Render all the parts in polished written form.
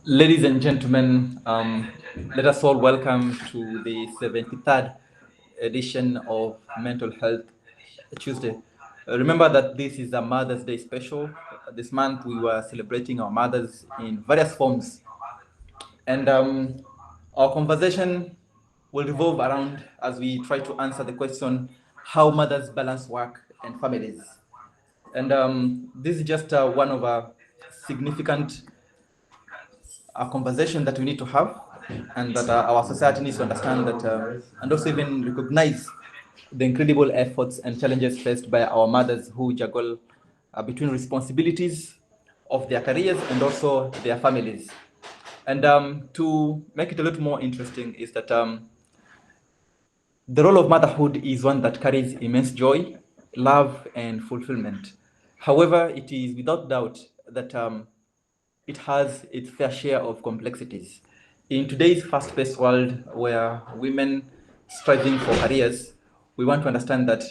Ladies and gentlemen, let us all welcome to the 73rd edition of Mental Health Tuesday. Remember that this is a Mother's Day special. This month we were celebrating our mothers in various forms. And our conversation will revolve around as we try to answer the question how mothers balance work and families. And this is just one of our significant a conversation that we need to have, and that our society needs to understand that, and also even recognize the incredible efforts and challenges faced by our mothers who juggle between responsibilities of their careers and also their families. And to make it a little more interesting is that the role of motherhood is one that carries immense joy, love, and fulfillment. However, it is without doubt that it has its fair share of complexities. In today's fast-paced world where women striving for careers, we want to understand that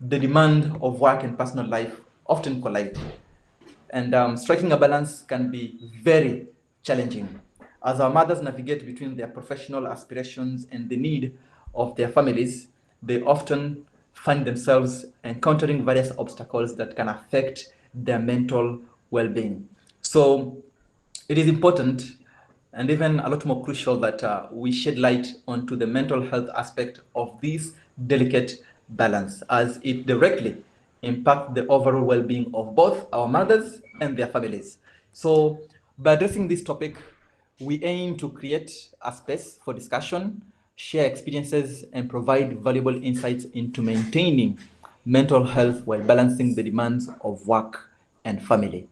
the demand of work and personal life often collide. And striking a balance can be very challenging. As our mothers navigate between their professional aspirations and the need of their families, they often find themselves encountering various obstacles that can affect their mental well-being. So it is important and even a lot more crucial that we shed light onto the mental health aspect of this delicate balance, as it directly impacts the overall well-being of both our mothers and their families. So by addressing this topic, we aim to create a space for discussion, share experiences, and provide valuable insights into maintaining mental health while balancing the demands of work and family.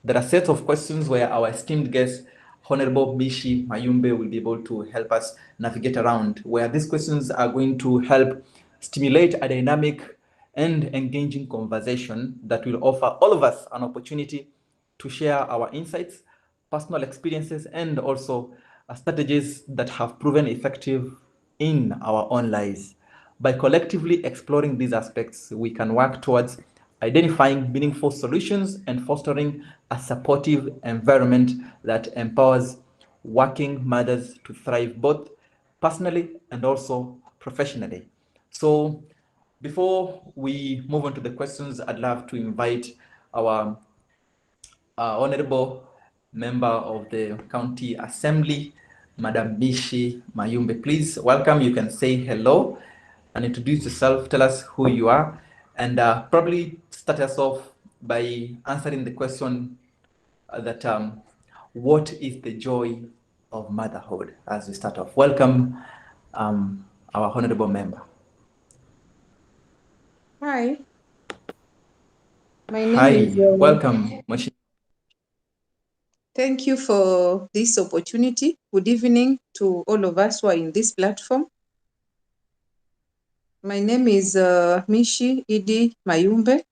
There are sets of questions where our esteemed guest, Honorable Mishi Mayumbe, will be able to help us navigate around, where these questions are going to help stimulate a dynamic and engaging conversation that will offer all of us an opportunity to share our insights, personal experiences, and also strategies that have proven effective in our own lives. By collectively exploring these aspects, we can work towards identifying meaningful solutions and fostering a supportive environment that empowers working mothers to thrive both personally and also professionally. So, before we move on to the questions, I'd love to invite our honorable member of the County Assembly, Madam Mishi Mayumbe. Please welcome. You can say hello and introduce yourself. Tell us who you are, and probably start us off by answering the question that what is the joy of motherhood? As we start off, welcome our honorable member. Hi, my name Hi, is. welcome, Mishi. Thank you for this opportunity. Good evening to all of us who are in this platform. My name is Mishi Idi Mayumbe.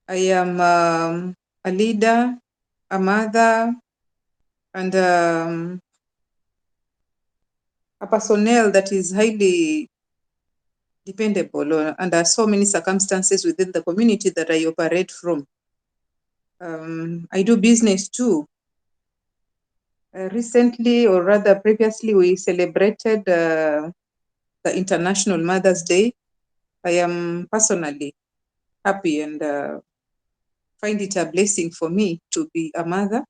I am a leader, a mother, and a personnel that is highly dependable under so many circumstances within the community that I operate from. I do business too. Recently, or rather previously, we celebrated the International Mother's Day. I am personally happy and find it a blessing for me to be a mother.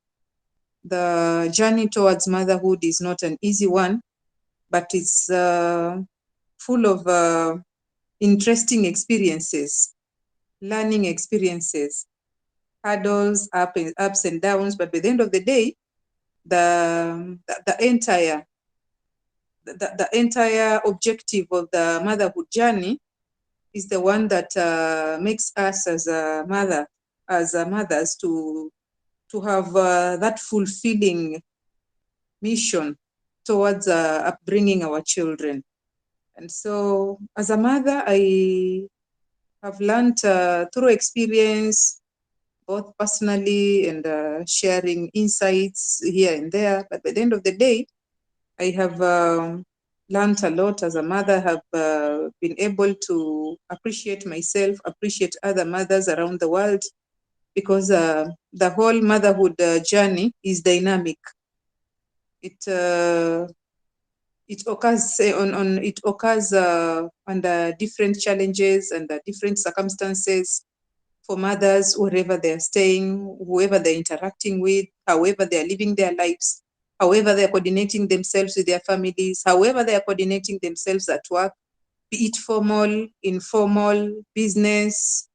The journey towards motherhood is not an easy one, but it's full of interesting experiences, learning experiences, hurdles, ups and downs. But by the end of the day, the entire objective of the motherhood journey is the one that makes us as mothers to have that fulfilling mission towards upbringing our children. And so as a mother, I have learned through experience, both personally and sharing insights here and there. But by the end of the day, I have learned a lot as a mother, have been able to appreciate myself, appreciate other mothers around the world, because the whole motherhood journey is dynamic. It occurs under different challenges and different circumstances for mothers, wherever they are staying, whoever they're interacting with, however they are living their lives, however they are coordinating themselves with their families, however they are coordinating themselves at work, be it formal, informal, business,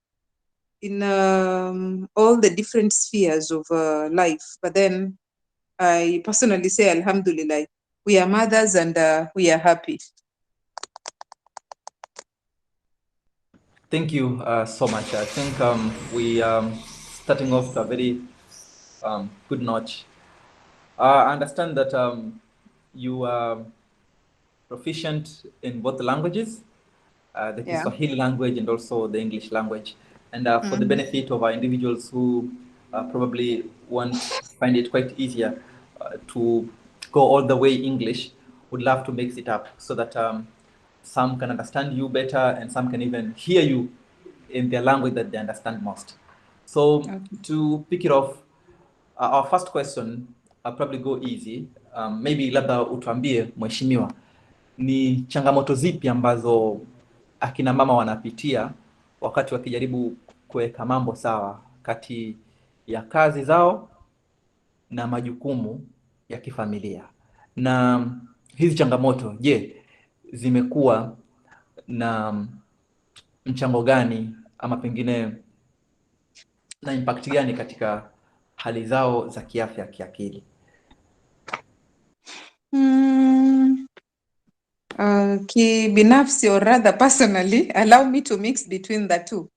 in all the different spheres of life. But then I personally say, Alhamdulillah, we are mothers and we are happy. Thank you so much. I think we starting off to a very good notch. I understand that you are proficient in both languages, the Yeah. Kiswahili language and also the English language. And for the Mhm. benefit of our individuals who probably won't find it quite easier to go all the way English, would love to mix it up so that some can understand you better and some can even hear you in their language that they understand most. So Okay. to pick it off, our first question, I'll probably go easy. Maybe labda utuambie mheshimiwa, ni changamoto zipi ambazo akina mama wanapitia wakati wakijaribu kuweka mambo sawa kati ya kazi zao na majukumu ya kifamilia, na hizi changamoto, je, zimekuwa na mchango gani ama pengine na impact gani katika hali zao za kiafya kiakili? Kibinafsi, or rather personally, allow me to mix between the two.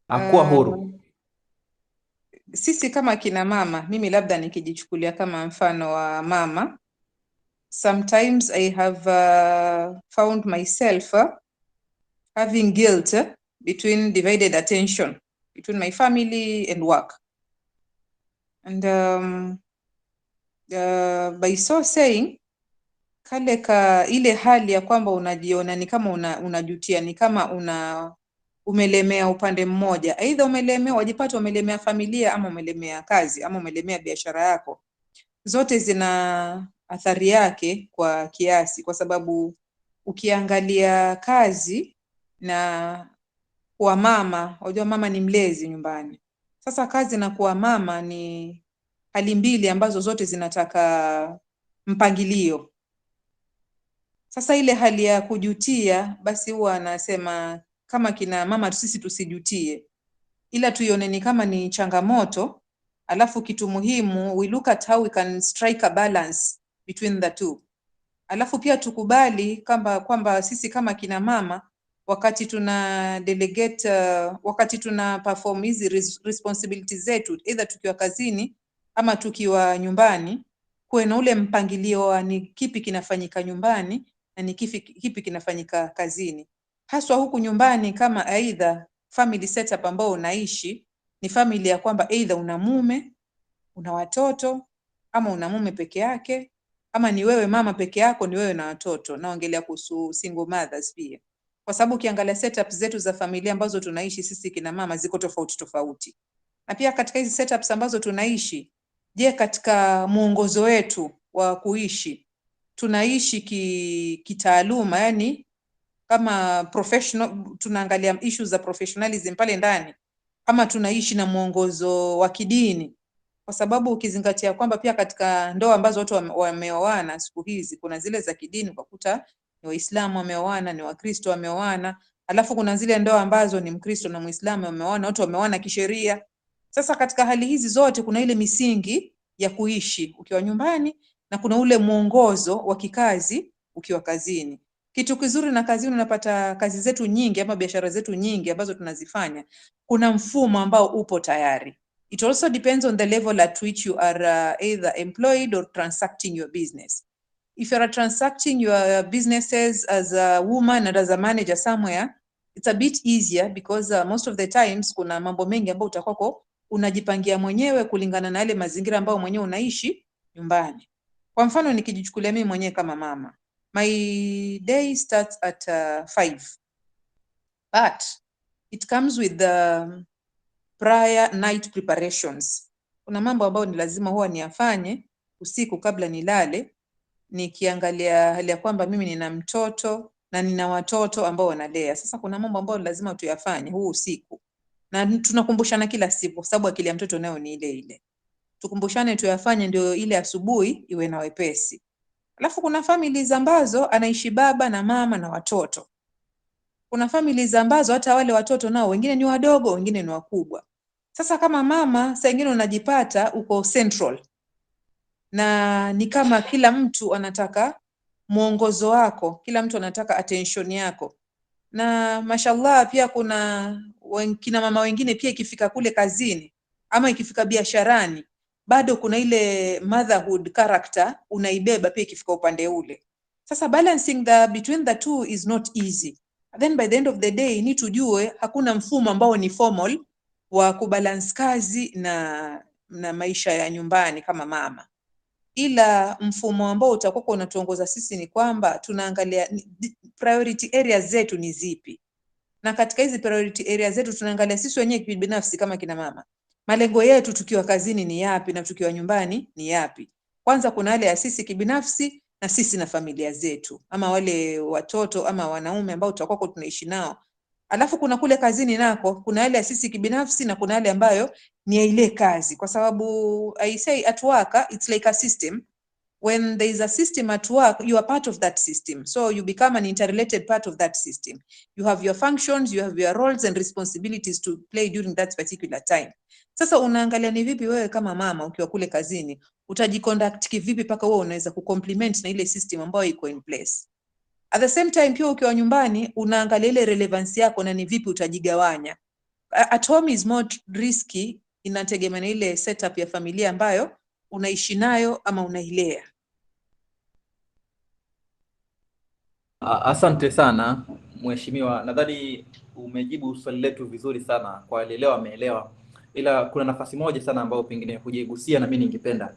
Akuwa huru. Sisi kama kina mama, mimi labda nikijichukulia kama mfano wa mama, sometimes I have found myself having guilt between divided attention between my family and work. And by so saying, ile hali ya kwamba unajiona ni kama unajutia, ni kama umelemea upande mmoja, aidha wajipata umelemea familia ama umelemea kazi ama umelemea biashara yako. Zote zina athari yake kwa kiasi, kwa sababu ukiangalia kazi na kuwa mama, unajua mama ni mlezi nyumbani. Sasa kazi na kuwa mama ni hali mbili ambazo zote zinataka mpangilio. Sasa ile hali ya kujutia, basi huwa anasema kama kina mama sisi tusijutie, ila tuione ni kama ni changamoto, alafu kitu muhimu, we look at how we can strike a balance between the two. Alafu pia tukubali kwamba sisi kama kina mama, wakati tuna delegate, wakati tuna perform hizi responsibilities zetu, either tukiwa kazini ama tukiwa nyumbani, kuwe na ule mpangilio wa ni kipi kinafanyika nyumbani na ni kipi kinafanyika kazini. Haswa huku nyumbani, kama aidha family setup ambao unaishi ni family ya kwamba aidha una mume, una watoto, ama una mume peke yake, ama ni wewe mama peke yako, ni wewe na watoto. Naongelea kuhusu single mothers pia, kwa sababu ukiangalia setup zetu za familia ambazo tunaishi sisi kina mama ziko tofauti tofauti. Na pia katika hizi setups ambazo tunaishi, je, katika muongozo wetu wa kuishi tunaishi kitaaluma, yani kama professional, tunaangalia issues za professionalism pale ndani, ama tunaishi na mwongozo wa kidini? Kwa sababu ukizingatia kwamba pia katika ndoa ambazo watu wameoana siku hizi, kuna zile za kidini ukakuta ni Waislamu wameoana, ni Wakristo wameoana, alafu kuna zile ndoa ambazo ni Mkristo na Muislamu wameoana, watu wameoana kisheria. Sasa katika hali hizi zote kuna ile misingi ya kuishi ukiwa nyumbani na kuna ule mwongozo wa kikazi ukiwa kazini. Kitu kizuri na kazini, unapata kazi zetu nyingi ama biashara zetu nyingi ambazo tunazifanya, kuna mfumo ambao upo tayari. It also depends on the level at which you are either employed or transacting your business. If you are transacting your businesses as a woman and as a manager somewhere, it's a bit easier because most of the times kuna mambo mengi ambayo utakuwa unajipangia mwenyewe kulingana na yale mazingira ambayo mwenyewe unaishi nyumbani. Kwa mfano nikijichukulia mimi mwenyewe kama mama, my day starts at 5, but it comes with the prior night preparations. Kuna mambo ambayo ni lazima huwa niyafanye usiku kabla nilale, nikiangalia hali ya kwamba mimi nina mtoto na nina watoto ambao wanalea. Sasa kuna mambo ambayo lazima tuyafanye huu usiku, na tunakumbushana kila siku, kwa sababu akili ya mtoto nayo ni ile ile. Tukumbushane tuyafanye, ndio ile asubuhi iwe na wepesi. Alafu kuna families ambazo anaishi baba na mama na watoto. Kuna families ambazo hata wale watoto nao wengine ni wadogo, wengine ni wakubwa. Sasa kama mama, saa ingine unajipata uko central, na ni kama kila mtu anataka mwongozo wako, kila mtu anataka attention yako. Na mashallah pia kuna kina mama wengine pia ikifika kule kazini ama ikifika biasharani, bado kuna ile motherhood character unaibeba pia ikifika upande ule. Sasa balancing between the two is not easy. Then by the end of the day ni tujue hakuna mfumo ambao ni formal wa kubalance kazi na maisha ya nyumbani kama mama, ila mfumo ambao utakuwa unatuongoza sisi ni kwamba tunaangalia priority areas zetu ni zipi, na katika hizi priority areas zetu tunaangalia sisi wenyewe binafsi kama kina mama, malengo yetu tukiwa kazini ni yapi na tukiwa nyumbani ni yapi. Kwanza kuna yale ya sisi kibinafsi na sisi na familia zetu, ama wale watoto ama wanaume ambao tutakuwa tunaishi nao. Alafu kuna kule kazini nako kuna yale ya sisi kibinafsi na kuna yale ambayo ni ya ile kazi, kwa sababu I say at work it's like a system. When there is a system at work, you are part of that system. So you become an interrelated part of that system. You have your functions, you have your roles and responsibilities to play during that particular time. Sasa unaangalia ni vipi wewe kama mama ukiwa kule kazini, utajiconduct kivipi paka wewe unaweza kucomplement na ile system ambayo iko in place. At the same time pia ukiwa nyumbani unaangalia ile relevance yako na ni vipi utajigawanya. At home is more risky, inategemea na ile setup ya familia ambayo unaishi nayo ama unailea. Asante sana mheshimiwa, nadhani umejibu swali letu vizuri sana, kwa alielewa ameelewa, ila kuna nafasi moja sana ambayo pengine hujaigusia na mimi ningependa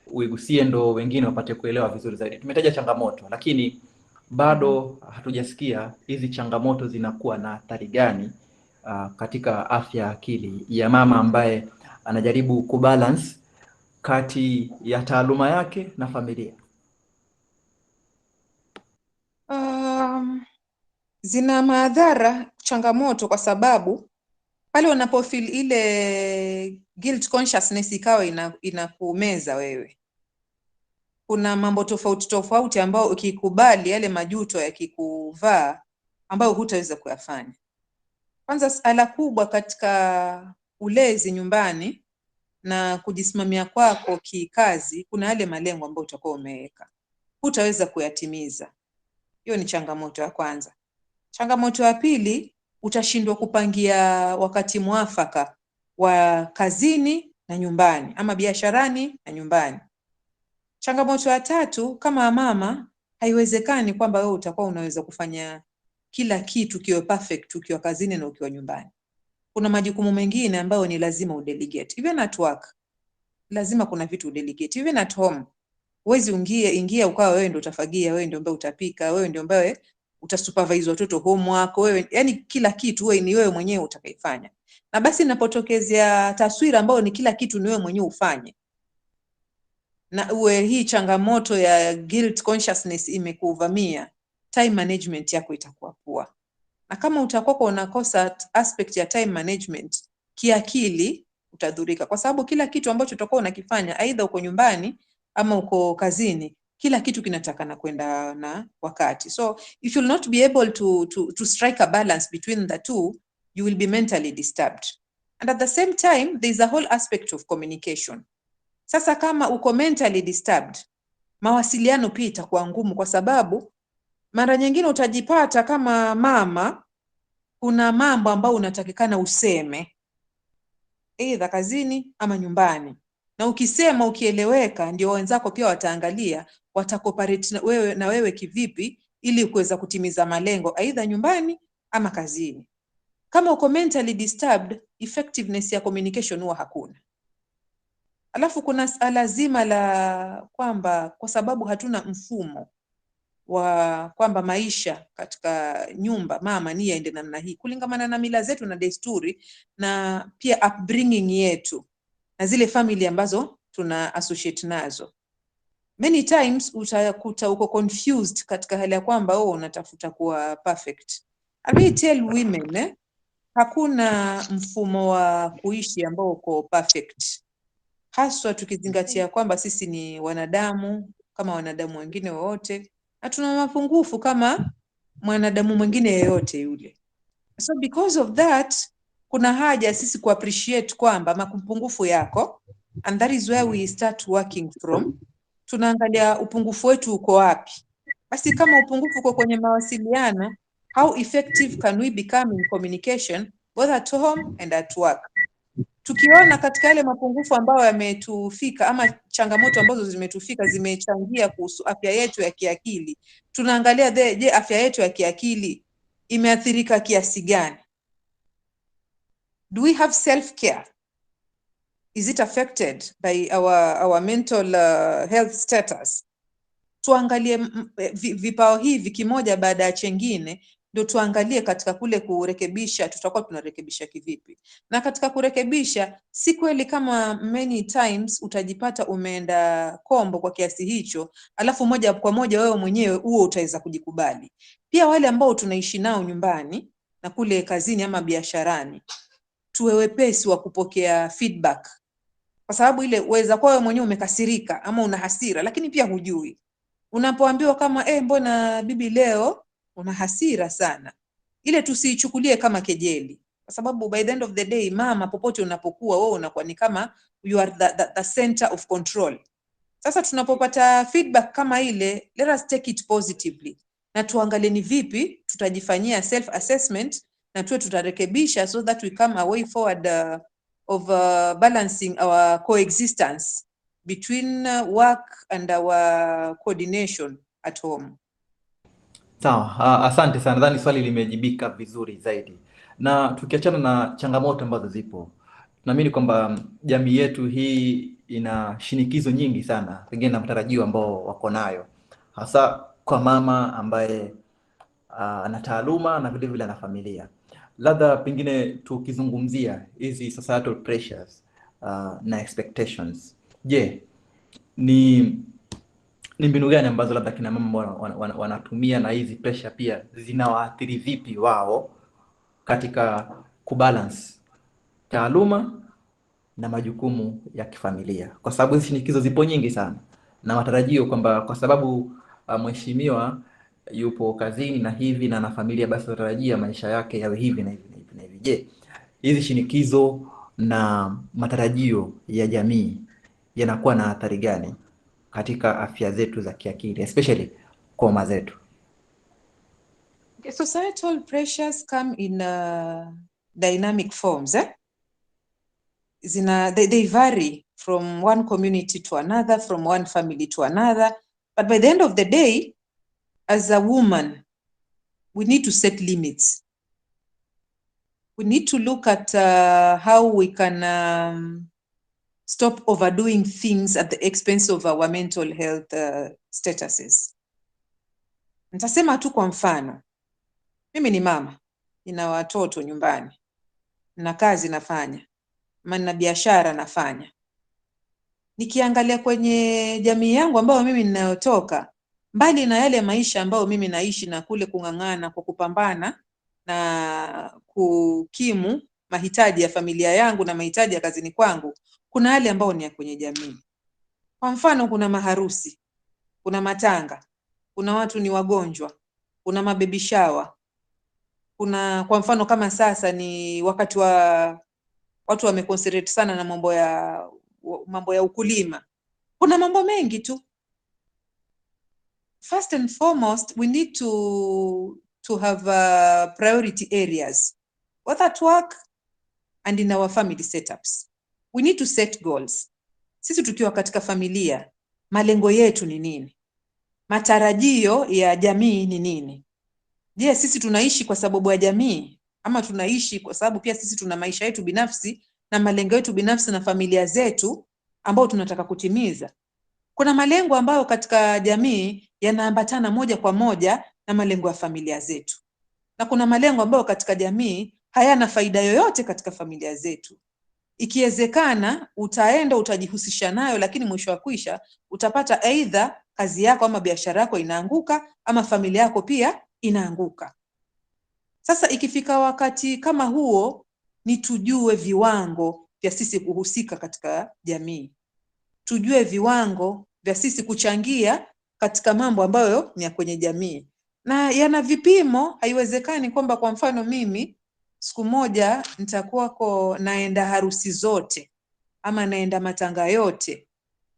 uigusie ndo wengine wapate kuelewa vizuri zaidi. Tumetaja changamoto, lakini bado hatujasikia hizi changamoto zinakuwa na athari gani katika afya ya akili ya mama ambaye anajaribu kubalance kati ya taaluma yake na familia. Zina madhara changamoto, kwa sababu pale unapofeel ile guilt consciousness ikawa inakumeza wewe, kuna mambo tofauti tofauti ambao ukikubali yale majuto yakikuvaa ambayo hutaweza kuyafanya. Kwanza, sala kubwa katika ulezi nyumbani na kujisimamia kwako kikazi, kuna yale malengo ambayo utakuwa umeweka hutaweza kuyatimiza. Hiyo ni changamoto ya kwanza. Changamoto ya pili, utashindwa kupangia wakati mwafaka wa kazini na nyumbani ama biasharani na nyumbani. Changamoto ya tatu, kama mama, haiwezekani kwamba wewe utakuwa unaweza kufanya kila kitu kiwe perfect ukiwa kazini na ukiwa nyumbani. Kuna majukumu mengine ambayo ni lazima udelegate. Even at work, lazima kuna vitu udelegate. Even at home, huwezi ingia ukawa wewe ndio utafagia, wewe ndio ambaye utapika, wewe ndio ambaye utasupervise watoto homework, wewe, yani kila kitu wewe ni wewe mwenyewe utakaifanya. Na basi inapotokezea taswira ambayo ni kila kitu ni wewe mwenyewe ufanye, na uwe hii changamoto ya guilt consciousness imekuvamia, time management yako itakuwa poa. Na kama utakuwa unakosa aspect ya time management, kiakili utadhurika, kwa sababu kila kitu ambacho utakuwa unakifanya aidha uko nyumbani ama uko kazini, kila kitu kinatakana kwenda na wakati. So if you'll not be able to strike a balance between the two, you will be mentally disturbed. And at the same time, there is a whole aspect of communication. Sasa kama uko mentally disturbed, mawasiliano pia itakuwa ngumu, kwa sababu mara nyingine utajipata kama mama, kuna mambo ambayo unatakikana useme aidha kazini ama nyumbani, na ukisema ukieleweka, ndio wenzako pia wataangalia watakoparate na wewe kivipi ili kuweza kutimiza malengo aidha nyumbani ama kazini. Kama uko mentally disturbed, effectiveness ya communication huwa hakuna. Alafu kuna lazima la kwamba kwa sababu hatuna mfumo wa kwamba maisha katika nyumba mama ni yaende namna hii kulingamana na mila zetu na desturi, na pia upbringing yetu na zile family ambazo tuna associate nazo. Many times utakuta uko confused katika hali ya kwamba unatafuta kuwa perfect. I really tell women, hakuna mfumo wa kuishi ambao uko perfect, haswa tukizingatia kwamba sisi ni wanadamu kama wanadamu wengine wote, na tuna mapungufu kama mwanadamu mwingine yeyote yule. So because of that, kuna haja sisi ku appreciate kwamba mapungufu yako, and that is where we start working from. Tunaangalia upungufu wetu uko wapi. Basi kama upungufu uko kwenye mawasiliano, how effective can we become in communication both at home and at work? Tukiona katika yale mapungufu ambayo yametufika ama changamoto ambazo zimetufika zimechangia kuhusu afya yetu ya kiakili, tunaangalia je, afya yetu ya kiakili imeathirika kiasi gani? Do we have self-care? Is it affected by our mental health status? Tuangalie vipao hivi kimoja baada ya chengine, ndio tuangalie katika kule kurekebisha tutakuwa tunarekebisha kivipi. Na katika kurekebisha, si kweli kama many times utajipata umeenda kombo kwa kiasi hicho, alafu moja kwa moja wewe mwenyewe huo utaweza kujikubali. Pia wale ambao tunaishi nao nyumbani na kule kazini ama biasharani, tuwe wepesi wa kupokea feedback, kwa sababu ile uweza kwa wewe mwenyewe umekasirika ama una hasira, lakini pia hujui. Unapoambiwa kama mbona bibi leo una hasira sana, ile tusiichukulie kama kejeli, kwa sababu by the end of the day, mama, popote unapokuwa wewe unakuwa ni kama you are the center of control. Sasa tunapopata feedback kama ile, let us take it positively, na tuangalie ni vipi tutajifanyia self assessment na tuwe tutarekebisha, so that we come a way forward of balancing our coexistence between work and our coordination at home. Sawa, asante sana. Nadhani swali limejibika vizuri zaidi. Na tukiachana na changamoto ambazo zipo, naamini kwamba jamii yetu hii ina shinikizo nyingi sana, pengine na matarajio ambao wako nayo, hasa kwa mama ambaye ana taaluma na vile vile ana familia. Labda pengine tukizungumzia hizi societal pressures na expectations, je, ni mbinu gani ambazo labda kina mama wanatumia na hizi pressure pia zinawaathiri vipi wao katika kubalance taaluma na majukumu ya kifamilia? Kwa sababu hizi shinikizo zipo nyingi sana na matarajio kwamba kwa sababu mheshimiwa yupo kazini na hivi na familia, basi tunatarajia maisha yake yawe hivi na hivi na hivi na hivi. Je, hizi shinikizo na matarajio ya jamii yanakuwa na athari gani katika afya zetu za kiakili, especially kwa mama zetu? Okay, societal pressures come in dynamic forms. They vary from one community to another, from one family to another. But by the end of the day, as a woman, we need to set limits. We need to look at how we can stop overdoing things at the expense of our mental health statuses. Nitasema tu kwa mfano, mimi ni mama, nina watoto nyumbani, nina kazi nafanya, nina biashara nafanya. Nikiangalia kwenye jamii yangu ambayo mimi ninayotoka, mbali na yale maisha ambayo mimi naishi na kule kung'ang'ana kwa kupambana na kukimu mahitaji ya familia yangu na mahitaji ya kazini kwangu, kuna yale ambayo ni ya kwenye jamii. Kwa mfano, kuna maharusi, kuna matanga, kuna watu ni wagonjwa, kuna mababy shower, kuna kwa mfano kama sasa ni wakati wa watu wameconcentrate sana na mambo ya ukulima. Kuna mambo mengi tu. First and foremost, we need to have priority areas, both at work and in our family setups. We need to set goals. Sisi tukiwa katika familia, malengo yetu ni nini? Matarajio ya jamii ni nini? Je, sisi tunaishi kwa sababu ya jamii ama tunaishi kwa sababu pia sisi tuna maisha yetu binafsi na malengo yetu binafsi na familia zetu ambao tunataka kutimiza? Kuna malengo ambayo katika jamii yanaambatana moja kwa moja na malengo ya familia zetu, na kuna malengo ambayo katika jamii hayana faida yoyote katika familia zetu. Ikiwezekana utaenda utajihusisha nayo, lakini mwisho wa kwisha utapata aidha kazi yako ama biashara yako inaanguka ama familia yako pia inaanguka. Sasa ikifika wakati kama huo, ni tujue viwango vya sisi kuhusika katika jamii. Tujue viwango vya sisi kuchangia katika mambo ambayo ni ya kwenye jamii. Na yana vipimo. Haiwezekani kwamba kwa mfano mimi siku moja nitakuwako naenda harusi zote, ama naenda matanga yote,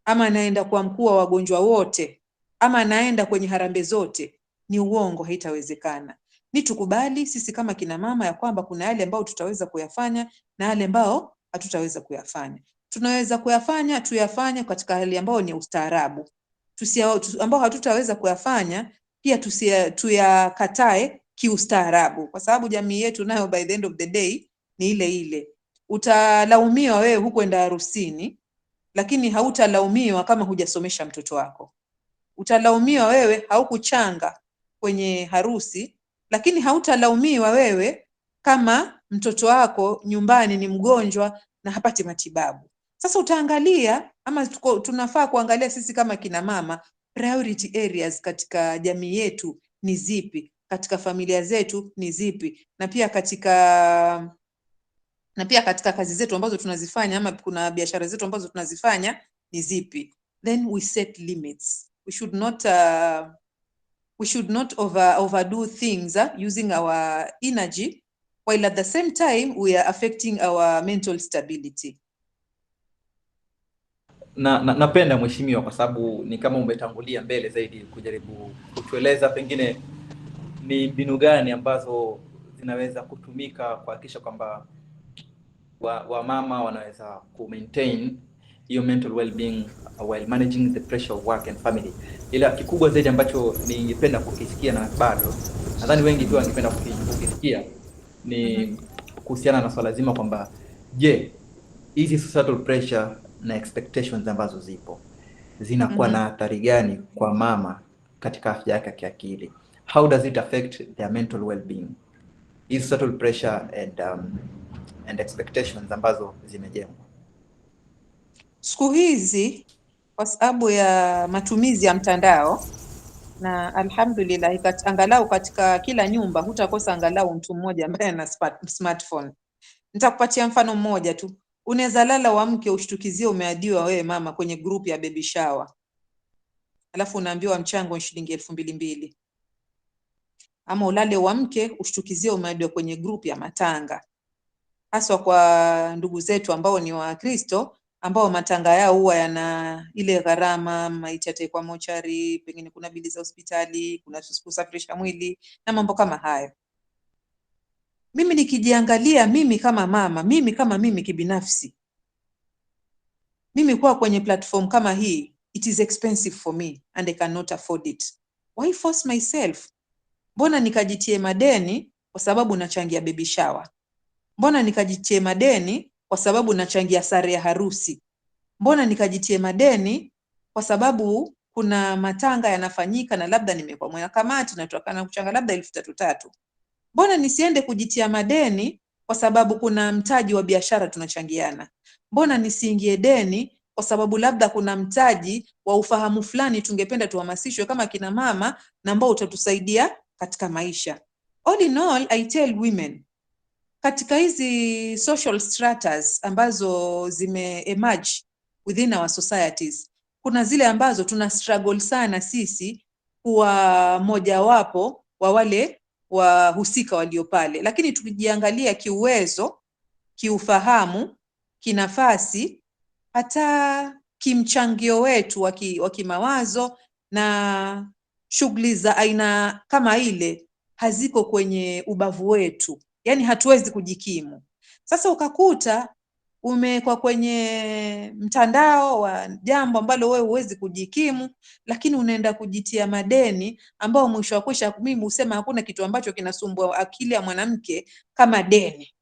ama naenda kwa mkuu wa wagonjwa wote, ama naenda kwenye harambee zote. Ni uongo, haitawezekana. Ni tukubali sisi kama kina mama ya kwamba kuna yale ambao tutaweza kuyafanya na yale ambao hatutaweza kuyafanya. Tunaweza kuyafanya, tuyafanye katika hali ambao ni ustaarabu. Ambao hatutaweza kuyafanya pia tuyakatae kiustaarabu, kwa sababu jamii yetu nayo by the end of the day ni ile ile. Utalaumiwa wewe hukwenda harusini, lakini hautalaumiwa kama hujasomesha mtoto wako. Utalaumiwa wewe haukuchanga kwenye harusi, lakini hautalaumiwa wewe kama mtoto wako nyumbani ni mgonjwa na hapati matibabu. Sasa utaangalia, ama tunafaa kuangalia sisi kama kina mama, priority areas katika jamii yetu ni zipi, katika familia zetu ni zipi, na pia katika kazi zetu ambazo tunazifanya, ama kuna biashara zetu ambazo tunazifanya ni zipi. Then we set limits. We should not overdo things using our energy, while at the same time we are affecting our mental stability. Napenda mheshimiwa, kwa sababu ni kama umetangulia mbele zaidi kujaribu kutueleza pengine ni mbinu gani ambazo zinaweza kutumika kuhakikisha kwamba wamama wanaweza maintain hiyo mental well-being while managing the pressure of work and family. Ila kikubwa zaidi ambacho ningependa kukisikia, na bado nadhani wengi pia wangependa kukisikia, ni kuhusiana na swala zima kwamba je, hizi societal pressure na expectations ambazo zipo zinakuwa na athari gani kwa mama katika afya yake ya kiakili? How does it affect their mental well-being? Hizi societal pressure and expectations ambazo zimejengwa siku hizi kwa sababu ya matumizi ya mtandao, na alhamdulillah angalau katika kila nyumba hutakosa angalau mtu mmoja ambaye ana smartphone. Nitakupatia mfano mmoja tu. Unaweza lala uamke ushtukizie umeadiwa wewe mama kwenye group ya baby shower, alafu unaambiwa mchango shilingi 2,200. Ama ulale uamke ushtukizie umeadiwa kwenye group ya matanga, haswa kwa ndugu zetu ambao ni Wakristo, ambao matanga yao huwa yana ile gharama, maiti yatakuwa mochari, pengine kuna bili za hospitali, kuna kusafirisha mwili na mambo kama hayo. Mimi nikijiangalia mimi kama mama, mimi kibinafsi, mimi kuwa kwenye platform kama hii, it is expensive for me and I cannot afford it. Why force myself? Mbona nikajitie madeni kwa sababu nachangia baby shower? Mbona nikajitie madeni kwa sababu nachangia sare ya harusi? Mbona nikajitie madeni kwa sababu kuna matanga yanafanyika na labda nimekuwa mwanakamati na tutaka kuchanga labda 3,000? Mbona nisiende kujitia madeni kwa sababu kuna mtaji wa biashara tunachangiana? Mbona nisiingie deni kwa sababu labda kuna mtaji wa ufahamu fulani tungependa tuhamasishwe kama kina mama na ambao utatusaidia katika maisha? All in all, I tell women, katika hizi social stratas ambazo zime-emerge within our societies, kuna zile ambazo tuna struggle sana sisi kuwa mojawapo wa wale wahusika walio pale, lakini tukijiangalia kiuwezo, kiufahamu, kinafasi, hata kimchangio wetu wa kimawazo na shughuli za aina kama ile haziko kwenye ubavu wetu, yani hatuwezi kujikimu. Sasa ukakuta umekuwa kwenye mtandao wa jambo ambalo wewe huwezi kujikimu, lakini unaenda kujitia madeni ambao mwisho wa kwisha, mimi husema hakuna kitu ambacho kinasumbua akili ya mwanamke kama deni.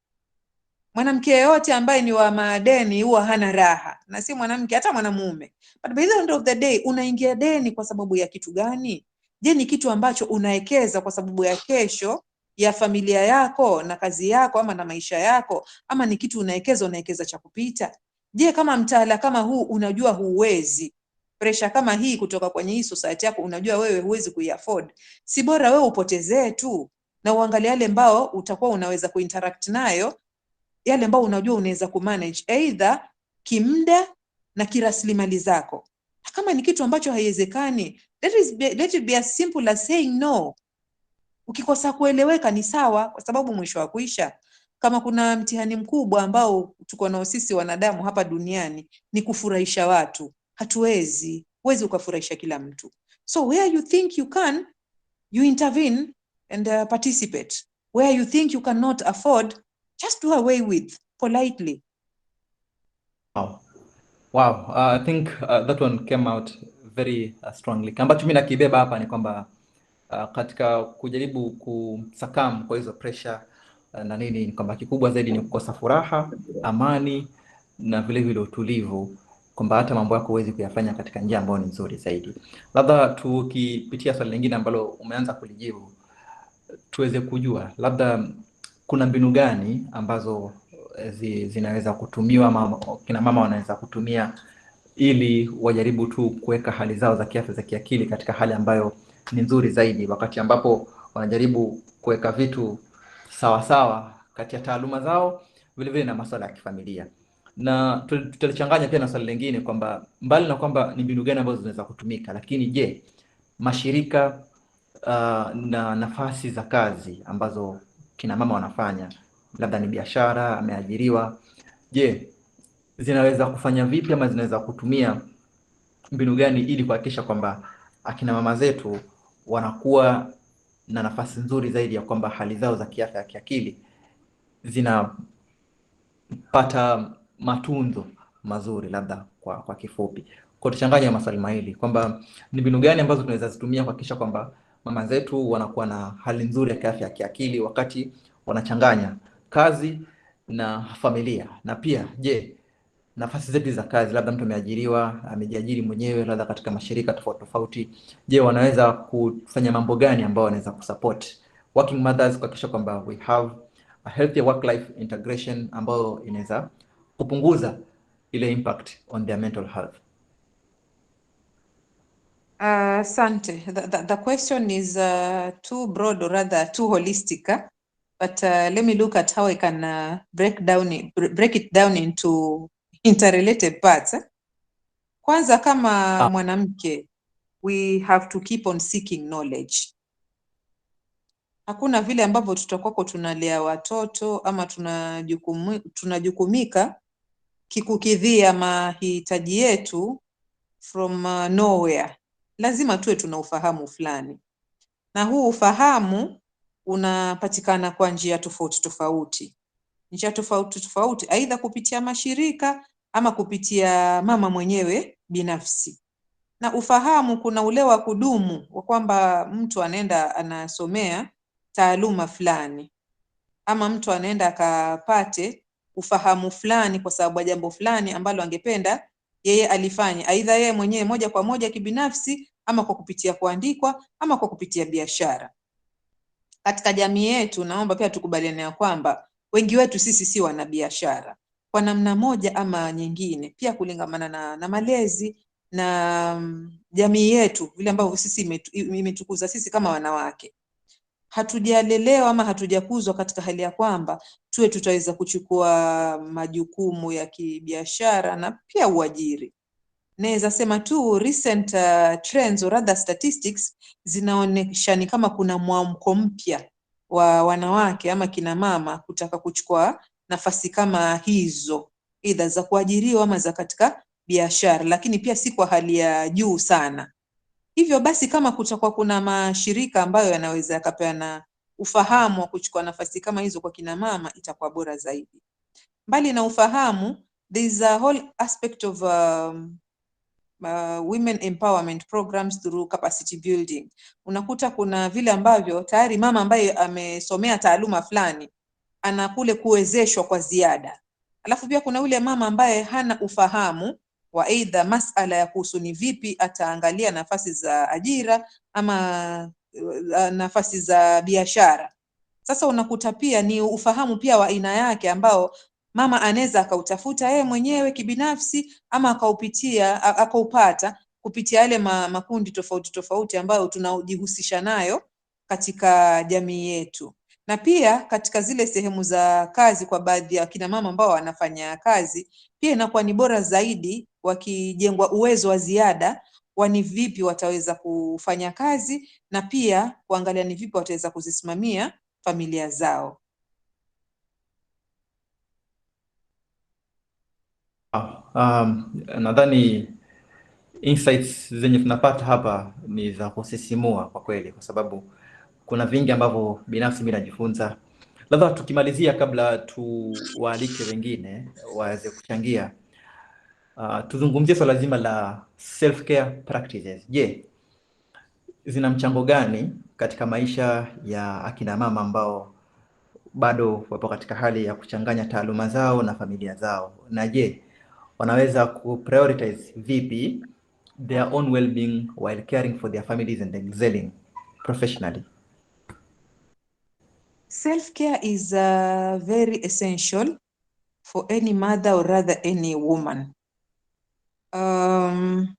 Mwanamke yeyote ambaye ni wa madeni huwa hana raha, na si mwanamke, hata mwanamume. But by the end of the day, unaingia deni kwa sababu ya kitu gani? Je, ni kitu ambacho unaekeza kwa sababu ya kesho ya familia yako na kazi yako ama na maisha yako, ama ni kitu unawekeza cha kupita? Je, kama mtaala kama huu unajua huwezi, pressure kama hii kutoka kwenye hii society yako unajua wewe huwezi kuiafford, si bora wewe upotezee tu na uangalie yale ambao utakuwa unaweza kuinteract nayo, yale ambao unajua unaweza kumanage either kimda na kiraslimali zako. Kama ni kitu ambacho haiwezekani, let it be as simple as saying no. Ukikosa kueleweka ni sawa, kwa sababu mwisho wa kuisha, kama kuna mtihani mkubwa ambao tuko nao sisi wanadamu hapa duniani ni kufurahisha watu. Huwezi ukafurahisha kila mtu. So where you think you can, you intervene and participate. Where you think you cannot afford, just do away with politely. Wow. I think that one came out very strongly. Ambacho mimi nakibeba hapa ni kwamba katika kujaribu kusakam kwa hizo pressure na nini, ni kwamba kikubwa zaidi ni kukosa furaha, amani na vile vile utulivu, kwamba hata mambo yako huwezi kuyafanya katika njia ambayo ni nzuri zaidi. Labda tukipitia swali lingine ambalo umeanza kulijibu, tuweze kujua labda kuna mbinu gani ambazo zinaweza kutumiwa ama kina mama wanaweza kutumia ili wajaribu tu kuweka hali zao za kiafya za kiakili katika hali ambayo ni nzuri zaidi, wakati ambapo wanajaribu kuweka vitu sawa sawa kati ya taaluma zao vile vile na masuala ya kifamilia. Na tutalichanganya pia na swali lingine kwamba mbali na kwamba ni mbinu gani ambazo zinaweza kutumika, lakini je, mashirika na nafasi za kazi ambazo kina mama wanafanya, labda ni biashara, ameajiriwa, je, zinaweza kufanya vipi ama zinaweza kutumia mbinu gani ili kuhakikisha kwamba akina mama zetu wanakuwa na nafasi nzuri zaidi ya kwamba hali zao za kiafya ya kiakili zinapata matunzo mazuri, labda kwa kifupi. Kwa tuchanganya maswali mawili kwamba ni mbinu gani ambazo tunaweza zitumia kuhakikisha kwamba mama zetu wanakuwa na hali nzuri ya kiafya ya kiakili wakati wanachanganya kazi na familia, na pia je, nafasi zetu za kazi, labda mtu ameajiriwa, amejiajiri mwenyewe labda katika mashirika tofauti tofauti, je, wanaweza kufanya mambo gani ambao wanaweza kusupport working mothers kuhakikisha kwamba we have a healthy work life integration ambayo inaweza kupunguza ile impact on their mental health? Asante. The question is too broad, or rather too holistic, but let me look at how I can break it down into interrelated parts. Kwanza, kama mwanamke, we have to keep on seeking knowledge. Hakuna vile ambavyo tutakuwa tunalea watoto ama tunajukumika kikukidhia mahitaji yetu from nowhere. Lazima tuwe tuna ufahamu fulani, na huu ufahamu unapatikana kwa njia tofauti tofauti, aidha kupitia mashirika ama kupitia mama mwenyewe binafsi. Na ufahamu kuna ule wa kudumu wa kwamba mtu anaenda anasomea taaluma fulani, ama mtu anaenda akapate ufahamu fulani kwa sababu ya jambo fulani ambalo angependa yeye alifanya, aidha yeye mwenyewe moja kwa moja kibinafsi, ama kwa kupitia kuandikwa, ama kwa kupitia biashara. Katika jamii yetu, naomba pia tukubaliane ya kwamba wengi wetu sisi si wanabiashara kwa namna moja ama nyingine, pia kulingamana na malezi na jamii yetu, vile ambavyo sisi imetukuza sisi kama wanawake. Hatujalelewa ama hatujakuzwa katika hali ya kwamba tuwe tutaweza kuchukua majukumu ya kibiashara na pia uajiri. Naweza sema tu recent trends or other statistics zinaonyesha ni kama kuna mwamko mpya wa wanawake ama kina mama kutaka kuchukua nafasi kama hizo, either za kuajiriwa ama za katika biashara, lakini pia si kwa hali ya juu sana. Hivyo basi, kama kutakuwa kuna mashirika ambayo yanaweza yakapeana ufahamu wa kuchukua nafasi kama hizo kwa kina mama, itakuwa bora zaidi. Mbali na ufahamu, there is a whole aspect of women empowerment programs through capacity building. Unakuta kuna vile ambavyo tayari mama ambaye amesomea taaluma fulani ana kule kuwezeshwa kwa ziada. Alafu pia kuna ule mama ambaye hana ufahamu wa aidha masala ya kuhusu ni vipi ataangalia nafasi za ajira ama nafasi za biashara. Sasa unakuta pia ni ufahamu pia wa aina yake ambao mama anaweza akautafuta yeye mwenyewe kibinafsi ama akaupata kupitia yale makundi tofauti tofauti ambayo tunajihusisha nayo katika jamii yetu. Na pia katika zile sehemu za kazi, kwa baadhi ya kina mama ambao wanafanya kazi, pia inakuwa ni bora zaidi wakijengwa uwezo wa ziada wa ni vipi wataweza kufanya kazi na pia kuangalia ni vipi wataweza kuzisimamia familia zao. Nadhani insights zenye tunapata hapa ni za kusisimua kwa kweli, kwa sababu kuna vingi ambavyo binafsi mimi najifunza. Labda tukimalizia, kabla tuwaalike wengine waweze kuchangia, tuzungumzie swala zima la self care practices. Je, zina mchango gani katika maisha ya akina mama ambao bado wapo katika hali ya kuchanganya taaluma zao na familia zao, na je, wanaweza kuprioritize vipi their own well-being while caring for their families and excelling professionally? Self-care is very essential for any mother or rather any woman.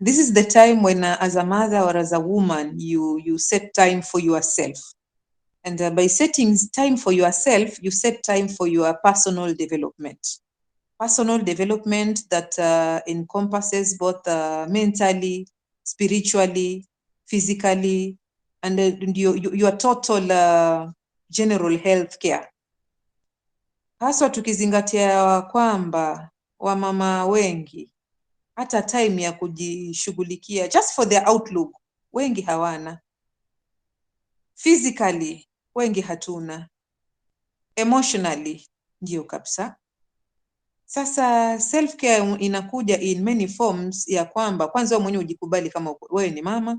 This is the time when as a mother or as a woman you set time for yourself. And by setting time for yourself, you set time for your personal development. Personal development that encompasses both mentally, spiritually, physically, and your total general health care. Haswa tukizingatia kwamba wamama wengi hata time ya kujishughulikia just for their outlook wengi hawana. Physically wengi hatuna. Emotionally ndio kabisa. Sasa self care inakuja in many forms, ya kwamba kwanza wewe mwenyewe ujikubali kama wewe ni mama.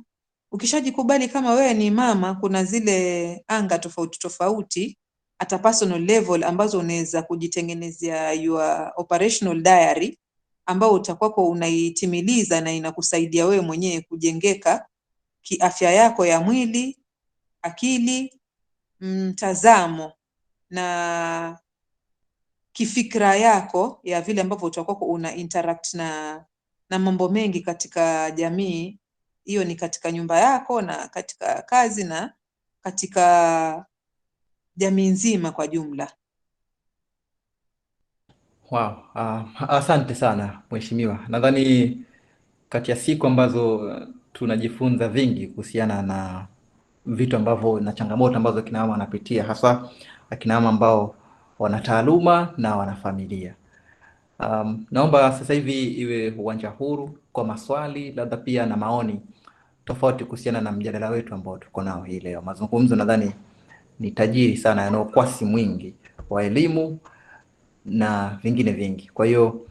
Ukishajikubali kama wewe ni mama, kuna zile anga tofauti tofauti at a personal level ambazo unaweza kujitengenezea your operational diary ambao utakuwa unaitimiliza na inakusaidia wewe mwenyewe kujengeka kiafya yako ya mwili, akili, mtazamo na kifikra yako ya vile ambavyo utakuwa una interact na mambo mengi katika jamii. Hiyo ni katika nyumba yako na katika kazi na katika jamii nzima kwa jumla. Wow, asante sana mheshimiwa. Nadhani kati ya siku ambazo tunajifunza vingi kuhusiana na vitu ambavyo na changamoto ambazo akina mama wanapitia, hasa akina mama ambao wana taaluma na wana familia. Naomba sasa hivi iwe uwanja huru kwa maswali, labda pia na maoni tofauti kuhusiana na mjadala wetu ambao tuko nao hii leo. Mazungumzo nadhani ni tajiri sana, yanaokwasi mwingi wa elimu na vingine vingi. Kwa hiyo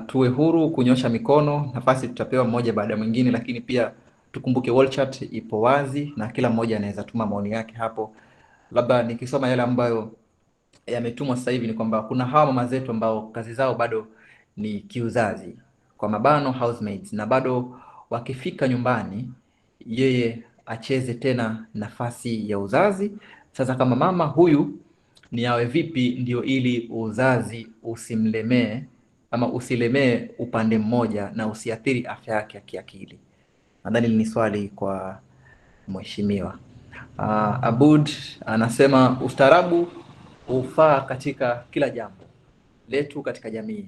tuwe huru kunyosha mikono, nafasi tutapewa mmoja baada ya mwingine, lakini pia tukumbuke wall chat ipo wazi na kila mmoja anaweza tuma maoni yake hapo. Labda nikisoma yale ambayo yametumwa sasa hivi ni kwamba kuna hawa mama zetu ambao kazi zao bado ni kiuzazi, kwa mabano housemaids, na bado wakifika nyumbani yeye acheze tena nafasi ya uzazi. Sasa kama mama huyu ni awe vipi ndio ili uzazi usimlemee ama usilemee upande mmoja na usiathiri afya yake ya kiakili? Nadhani ni swali kwa mheshimiwa. Abud anasema ustaarabu hufaa katika kila jambo letu katika jamii,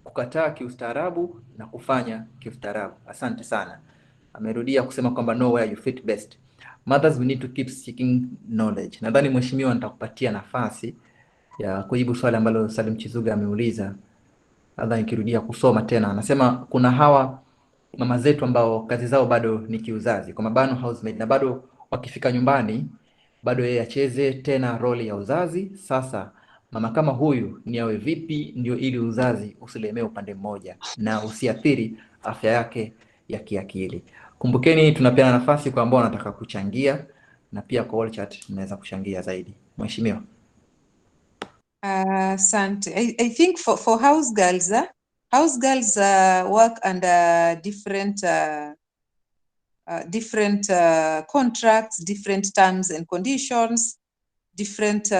kukataa kiustaarabu na kufanya kiustaarabu. Asante sana. Amerudia kusema kwamba know where you fit best. Mothers, we need to keep seeking knowledge. Nadhani mheshimiwa, nitakupatia nafasi ya kujibu swali ambalo Salim Chizuga ameuliza. Nadhani nikirudia kusoma tena, anasema kuna hawa mama zetu ambao kazi zao bado ni kiuzazi, kwa mabano housemaid, na bado wakifika nyumbani bado yeye acheze tena roli ya uzazi. Sasa mama kama huyu ni awe vipi ndio ili uzazi usilemee upande mmoja na usiathiri afya yake ya kiakili? Kumbukeni tunapeana nafasi kwa ambao wanataka kuchangia, na pia kwa wall chat mnaweza kuchangia zaidi. Mheshimiwa. Asante. I think for house girls work under different contracts, different terms and conditions. different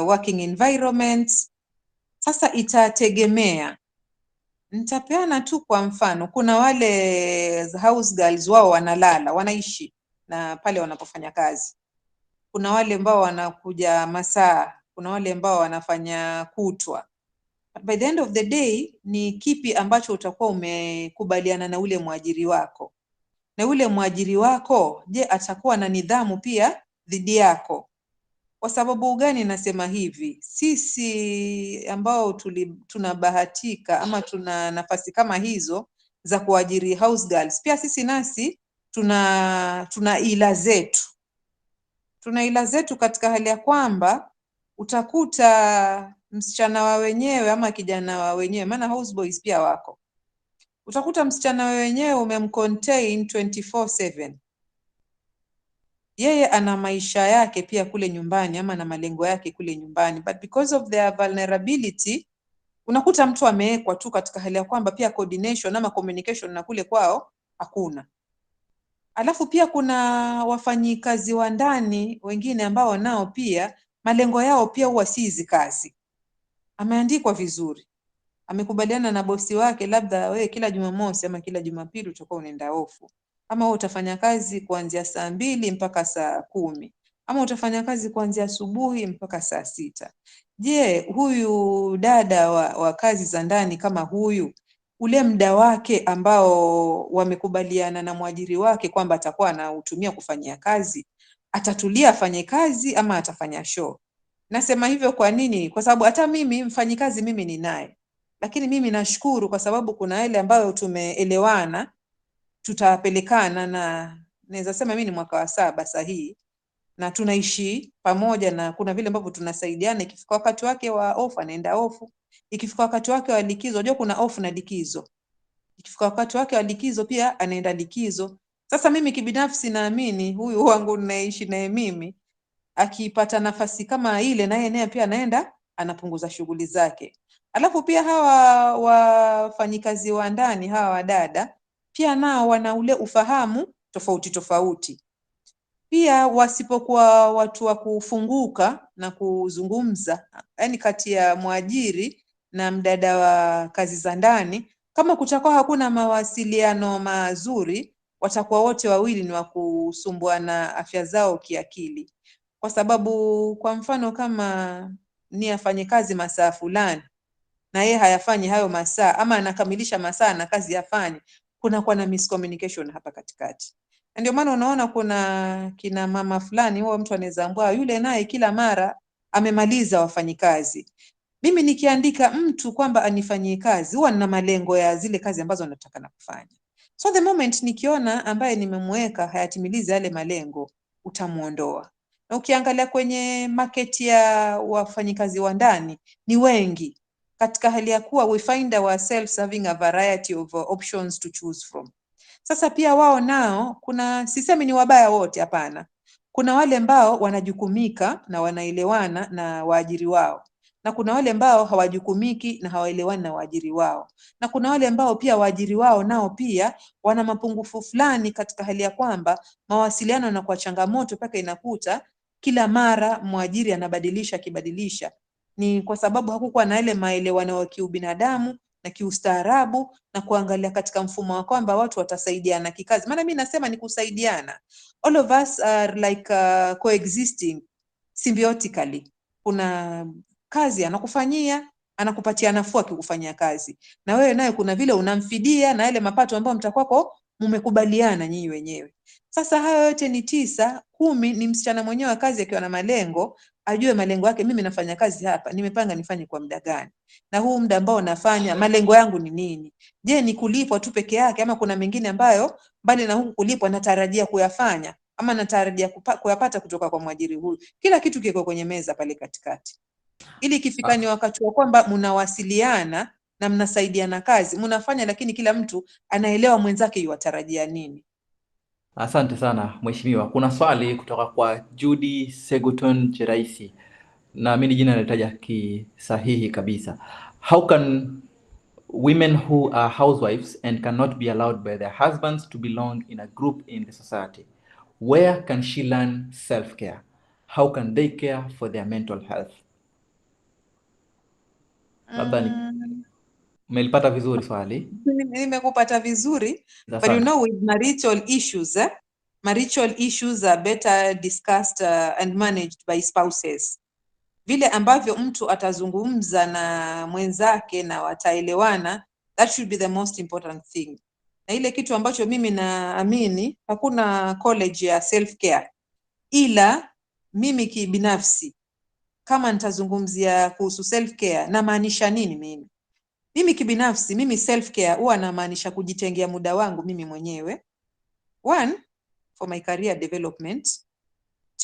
working environments. Sasa itategemea. Nitapeana tu kwa mfano, kuna wale house girls wao wanalala, wanaishi na pale wanapofanya kazi. Kuna wale ambao wanakuja masaa, kuna wale ambao wanafanya kutwa. But by the end of the day, ni kipi ambacho utakuwa umekubaliana na ule mwajiri wako? Na ule mwajiri wako, je, atakuwa na nidhamu pia dhidi yako? Kwa sababu gani nasema hivi? Sisi ambao tunabahatika ama tuna nafasi kama hizo za kuajiri house girls, pia sisi nasi tuna ila zetu. Tuna ila zetu katika hali ya kwamba utakuta msichana wa wenyewe ama kijana wa wenyewe, maana house boys pia wako. Utakuta msichana wa wenyewe umemcontain 24/7. Yeye ana maisha yake pia kule nyumbani ama na malengo yake kule nyumbani, but because of their vulnerability unakuta mtu amewekwa tu katika hali ya kwamba pia coordination ama communication na kule kwao hakuna. Alafu pia kuna wafanyikazi wa ndani wengine ambao nao pia malengo yao pia huwa si hizi kazi. Ameandikwa vizuri, amekubaliana na bosi wake, labda wewe kila Jumamosi ama kila Jumapili utakuwa unaenda ofu, ama wewe utafanya kazi kuanzia saa 2 mpaka saa 10, ama utafanya kazi kuanzia asubuhi mpaka saa 6. Je, huyu dada wa kazi za ndani kama huyu, ule muda wake ambao wamekubaliana na mwajiri wake kwamba atakuwa anautumia kufanyia kazi, atatulia afanye kazi ama atafanya show? Nasema hivyo kwa nini? Kwa sababu hata mimi mfanyikazi mimi ni naye, lakini mimi nashukuru kwa sababu kuna ile ambayo tumeelewana tutapelekana, na naweza sema mimi ni mwaka wa 7 sahihi na tunaishi pamoja, na kuna vile ambavyo tunasaidiana. Ikifika wakati wake wa off anaenda off, ikifika wakati wake wa likizo, unajua kuna off na likizo, ikifika wakati wake wa likizo pia anaenda likizo. Sasa mimi kibinafsi naamini huyu wangu ninaishi naye mimi akipata nafasi kama ile, na yeye pia anaenda anapunguza shughuli zake. Alafu pia hawa wafanyikazi wa ndani, hawa wadada pia nao wana ule ufahamu tofauti tofauti. Pia wasipokuwa watu wa kufunguka na kuzungumza, yani kati ya mwajiri na mdada wa kazi za ndani, kama kutakuwa hakuna mawasiliano mazuri, watakuwa wote wawili ni wa kusumbuana afya zao kiakili. Kwa sababu kwa mfano kama ni afanye kazi masaa fulani na yeye hayafanyi hayo masaa, ama anakamilisha masaa na kazi yafanyi, kunakuwa na miscommunication hapa katikati. Ndio maana unaona kuna kina mama fulani, huo mtu anaweza ambua yule naye kila mara amemaliza wafanyikazi. Mimi nikiandika mtu kwamba anifanyie kazi, huwa nina malengo ya zile kazi ambazo nataka na kufanya. So the moment nikiona ambaye nimemweka hayatimilizi yale malengo, utamuondoa. Na ukiangalia kwenye market ya wafanyikazi wa ndani ni wengi, katika hali ya kuwa we find ourselves having a variety of options to choose from. Sasa pia wao nao, kuna sisemi ni wabaya wote, hapana. Kuna wale ambao wanajukumika na wanaelewana na waajiri wao, na kuna wale ambao hawajukumiki na hawaelewani na waajiri wao, na kuna wale ambao pia waajiri wao nao pia wana mapungufu fulani katika hali ya kwamba mawasiliano yanakuwa changamoto, mpaka inakuta kila mara mwajiri anabadilisha akibadilisha. Ni kwa sababu hakukuwa na ile maelewano ya kiubinadamu na kiustaarabu na kuangalia katika mfumo wa kwamba watu watasaidiana kikazi. Maana mimi nasema ni kusaidiana. All of us are like coexisting symbiotically. Kuna kazi anakufanyia, anakupatia nafuu akikufanyia kazi, na wewe naye kuna vile unamfidia na ile mapato ambayo mtakwako mmekubaliana nyinyi wenyewe. Sasa hayo yote ni 9, 10 ni msichana mwenyewe wa kazi akiwa na malengo, ajue malengo yake. Mimi nafanya kazi hapa, nimepanga nifanye kwa muda gani, na huu muda ambao nafanya malengo yangu ni nini? Je, ni kulipwa tu peke yake, ama kuna mengine ambayo mbali na huku kulipwa natarajia kuyafanya, ama natarajia kuyapata kutoka kwa mwajiri huyu? Kila kitu kiko kwenye meza pale katikati, ili ikifika ni wakati wa kwamba mnawasiliana na mnasaidiana kazi, mnafanya, lakini kila mtu anaelewa mwenzake yuwatarajia nini. Asante sana mheshimiwa. Kuna swali kutoka kwa Judy Seguton Cheraisi, na mimi jina nalitaja kisahihi kabisa. How can women who are housewives and cannot be allowed by their husbands to belong in a group in the society, where can she learn self-care? how can they care for their mental health? Labda umelipata vizuri swali. Nimekupata vizuri, but you Asante. know with marital issues, marital issues are better discussed and managed by spouses. Vile ambavyo mtu atazungumza na mwenzake na wataelewana, that should be the most important thing. Na ile kitu ambacho mimi naamini, hakuna college ya self care, ila mimi kibinafsi kama nitazungumzia kuhusu self care namaanisha nini mimi kibinafsi, mimi self care huwa namaanisha kujitengea muda wangu mimi mwenyewe. 1, for my career development.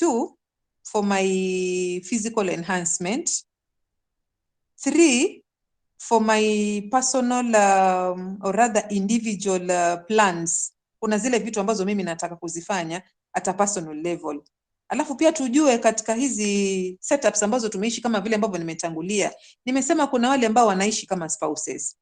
2, for my physical enhancement. 3, for my personal or rather individual plans. Kuna zile vitu ambazo mimi nataka kuzifanya at a personal level. Alafu pia tujue katika hizi setups ambazo tumeishi kama vile ambavyo nimetangulia. Nimesema kuna wale ambao wanaishi kama spouses.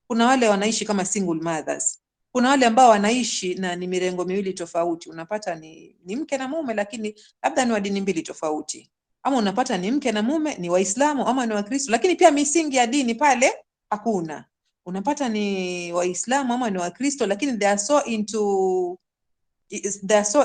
Kuna wale wanaishi kama single mothers. Kuna wale ambao wanaishi na ni mirengo miwili tofauti. Unapata ni mke na mume lakini labda ni wa dini mbili tofauti. Ama unapata ni mke na mume ni Waislamu ama ni Wakristo lakini pia misingi ya dini pale hakuna. Unapata ni Waislamu ama ni Wakristo lakini they are so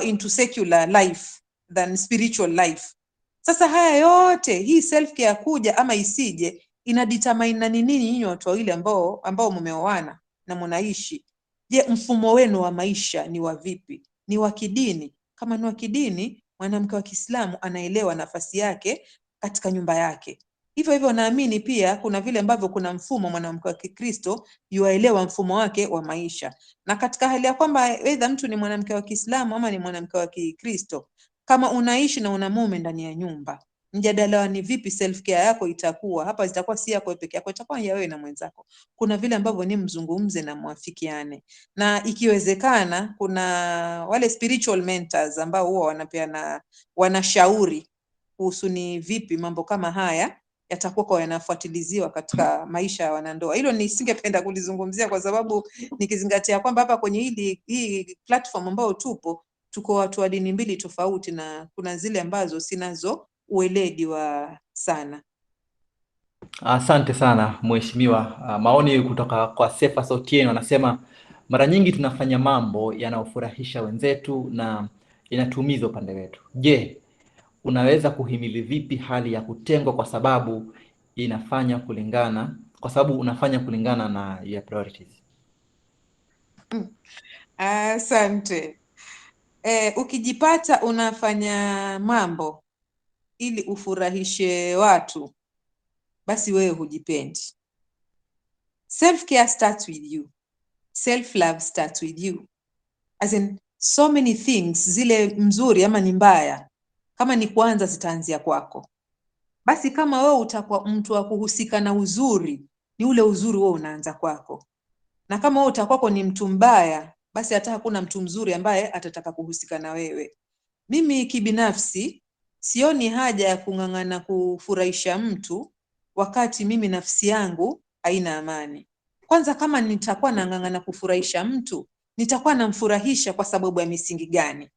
into secular life than spiritual life. Sasa haya yote hii self care kuja ama isije ina determine na nini nyinyi watu wawili ambao mmeoana na mnaishi. Je, mfumo wenu wa maisha ni wa vipi? Ni wa kidini? Kama ni wa kidini, mwanamke wa Kiislamu anaelewa nafasi yake katika nyumba yake. Hivyo hivyo naamini pia kuna vile ambavyo kuna mfumo mwanamke wa Kikristo yuaelewa mfumo wake wa maisha. Na katika hali ya kwamba either mtu ni mwanamke wa Kiislamu ama ni mwanamke wa Kikristo, kama unaishi na una mume ndani ya nyumba, mjadala ni vipi self care yako itakuwa. Hapa itakuwa si yako peke yako, itakuwa ya wewe na mwenzako. Kuna vile ambavyo ni mzungumze na muafikiane. Na ikiwezekana kuna wale spiritual mentors ambao huwa wanapeana wanashauri kuhusu ni vipi mambo kama haya yatakuwa kwa yanafuatiliziwa katika maisha ya wanandoa. Hilo nisingependa kulizungumzia kwa sababu nikizingatia kwamba hapa kwenye hii platform ambayo tuko watu wa dini mbili tofauti na kuna zile ambazo sinazo ueledi wa sana. Asante sana mheshimiwa. Maoni kutoka kwa Sefa Sautieno anasema mara nyingi tunafanya mambo yanayofurahisha wenzetu na inatuumiza upande wetu. Je, unaweza kuhimili vipi hali ya kutengwa kwa sababu unafanya kulingana na your priorities? Asante. Ukijipata unafanya mambo ili ufurahishe watu, basi wewe hujipendi. Self care starts with you. Self love starts with you. As in so many things, zile mzuri ama ni mbaya, kama ni kwanza zitaanzia kwako. Basi kama wewe utakuwa mtu wa kuhusika na uzuri, ni ule uzuri wewe unaanza kwako. Na kama wewe utakuwa ni mtu mbaya, basi hata hakuna mtu mzuri ambaye atataka kuhusika na wewe. Mimi kibinafsi sioni haja ya kung'ang'ana kufurahisha mtu wakati mimi nafsi yangu haina amani. Kwanza kama nitakuwa nang'ang'ana kufurahisha mtu, nitakuwa namfurahisha kwa sababu ya misingi gani?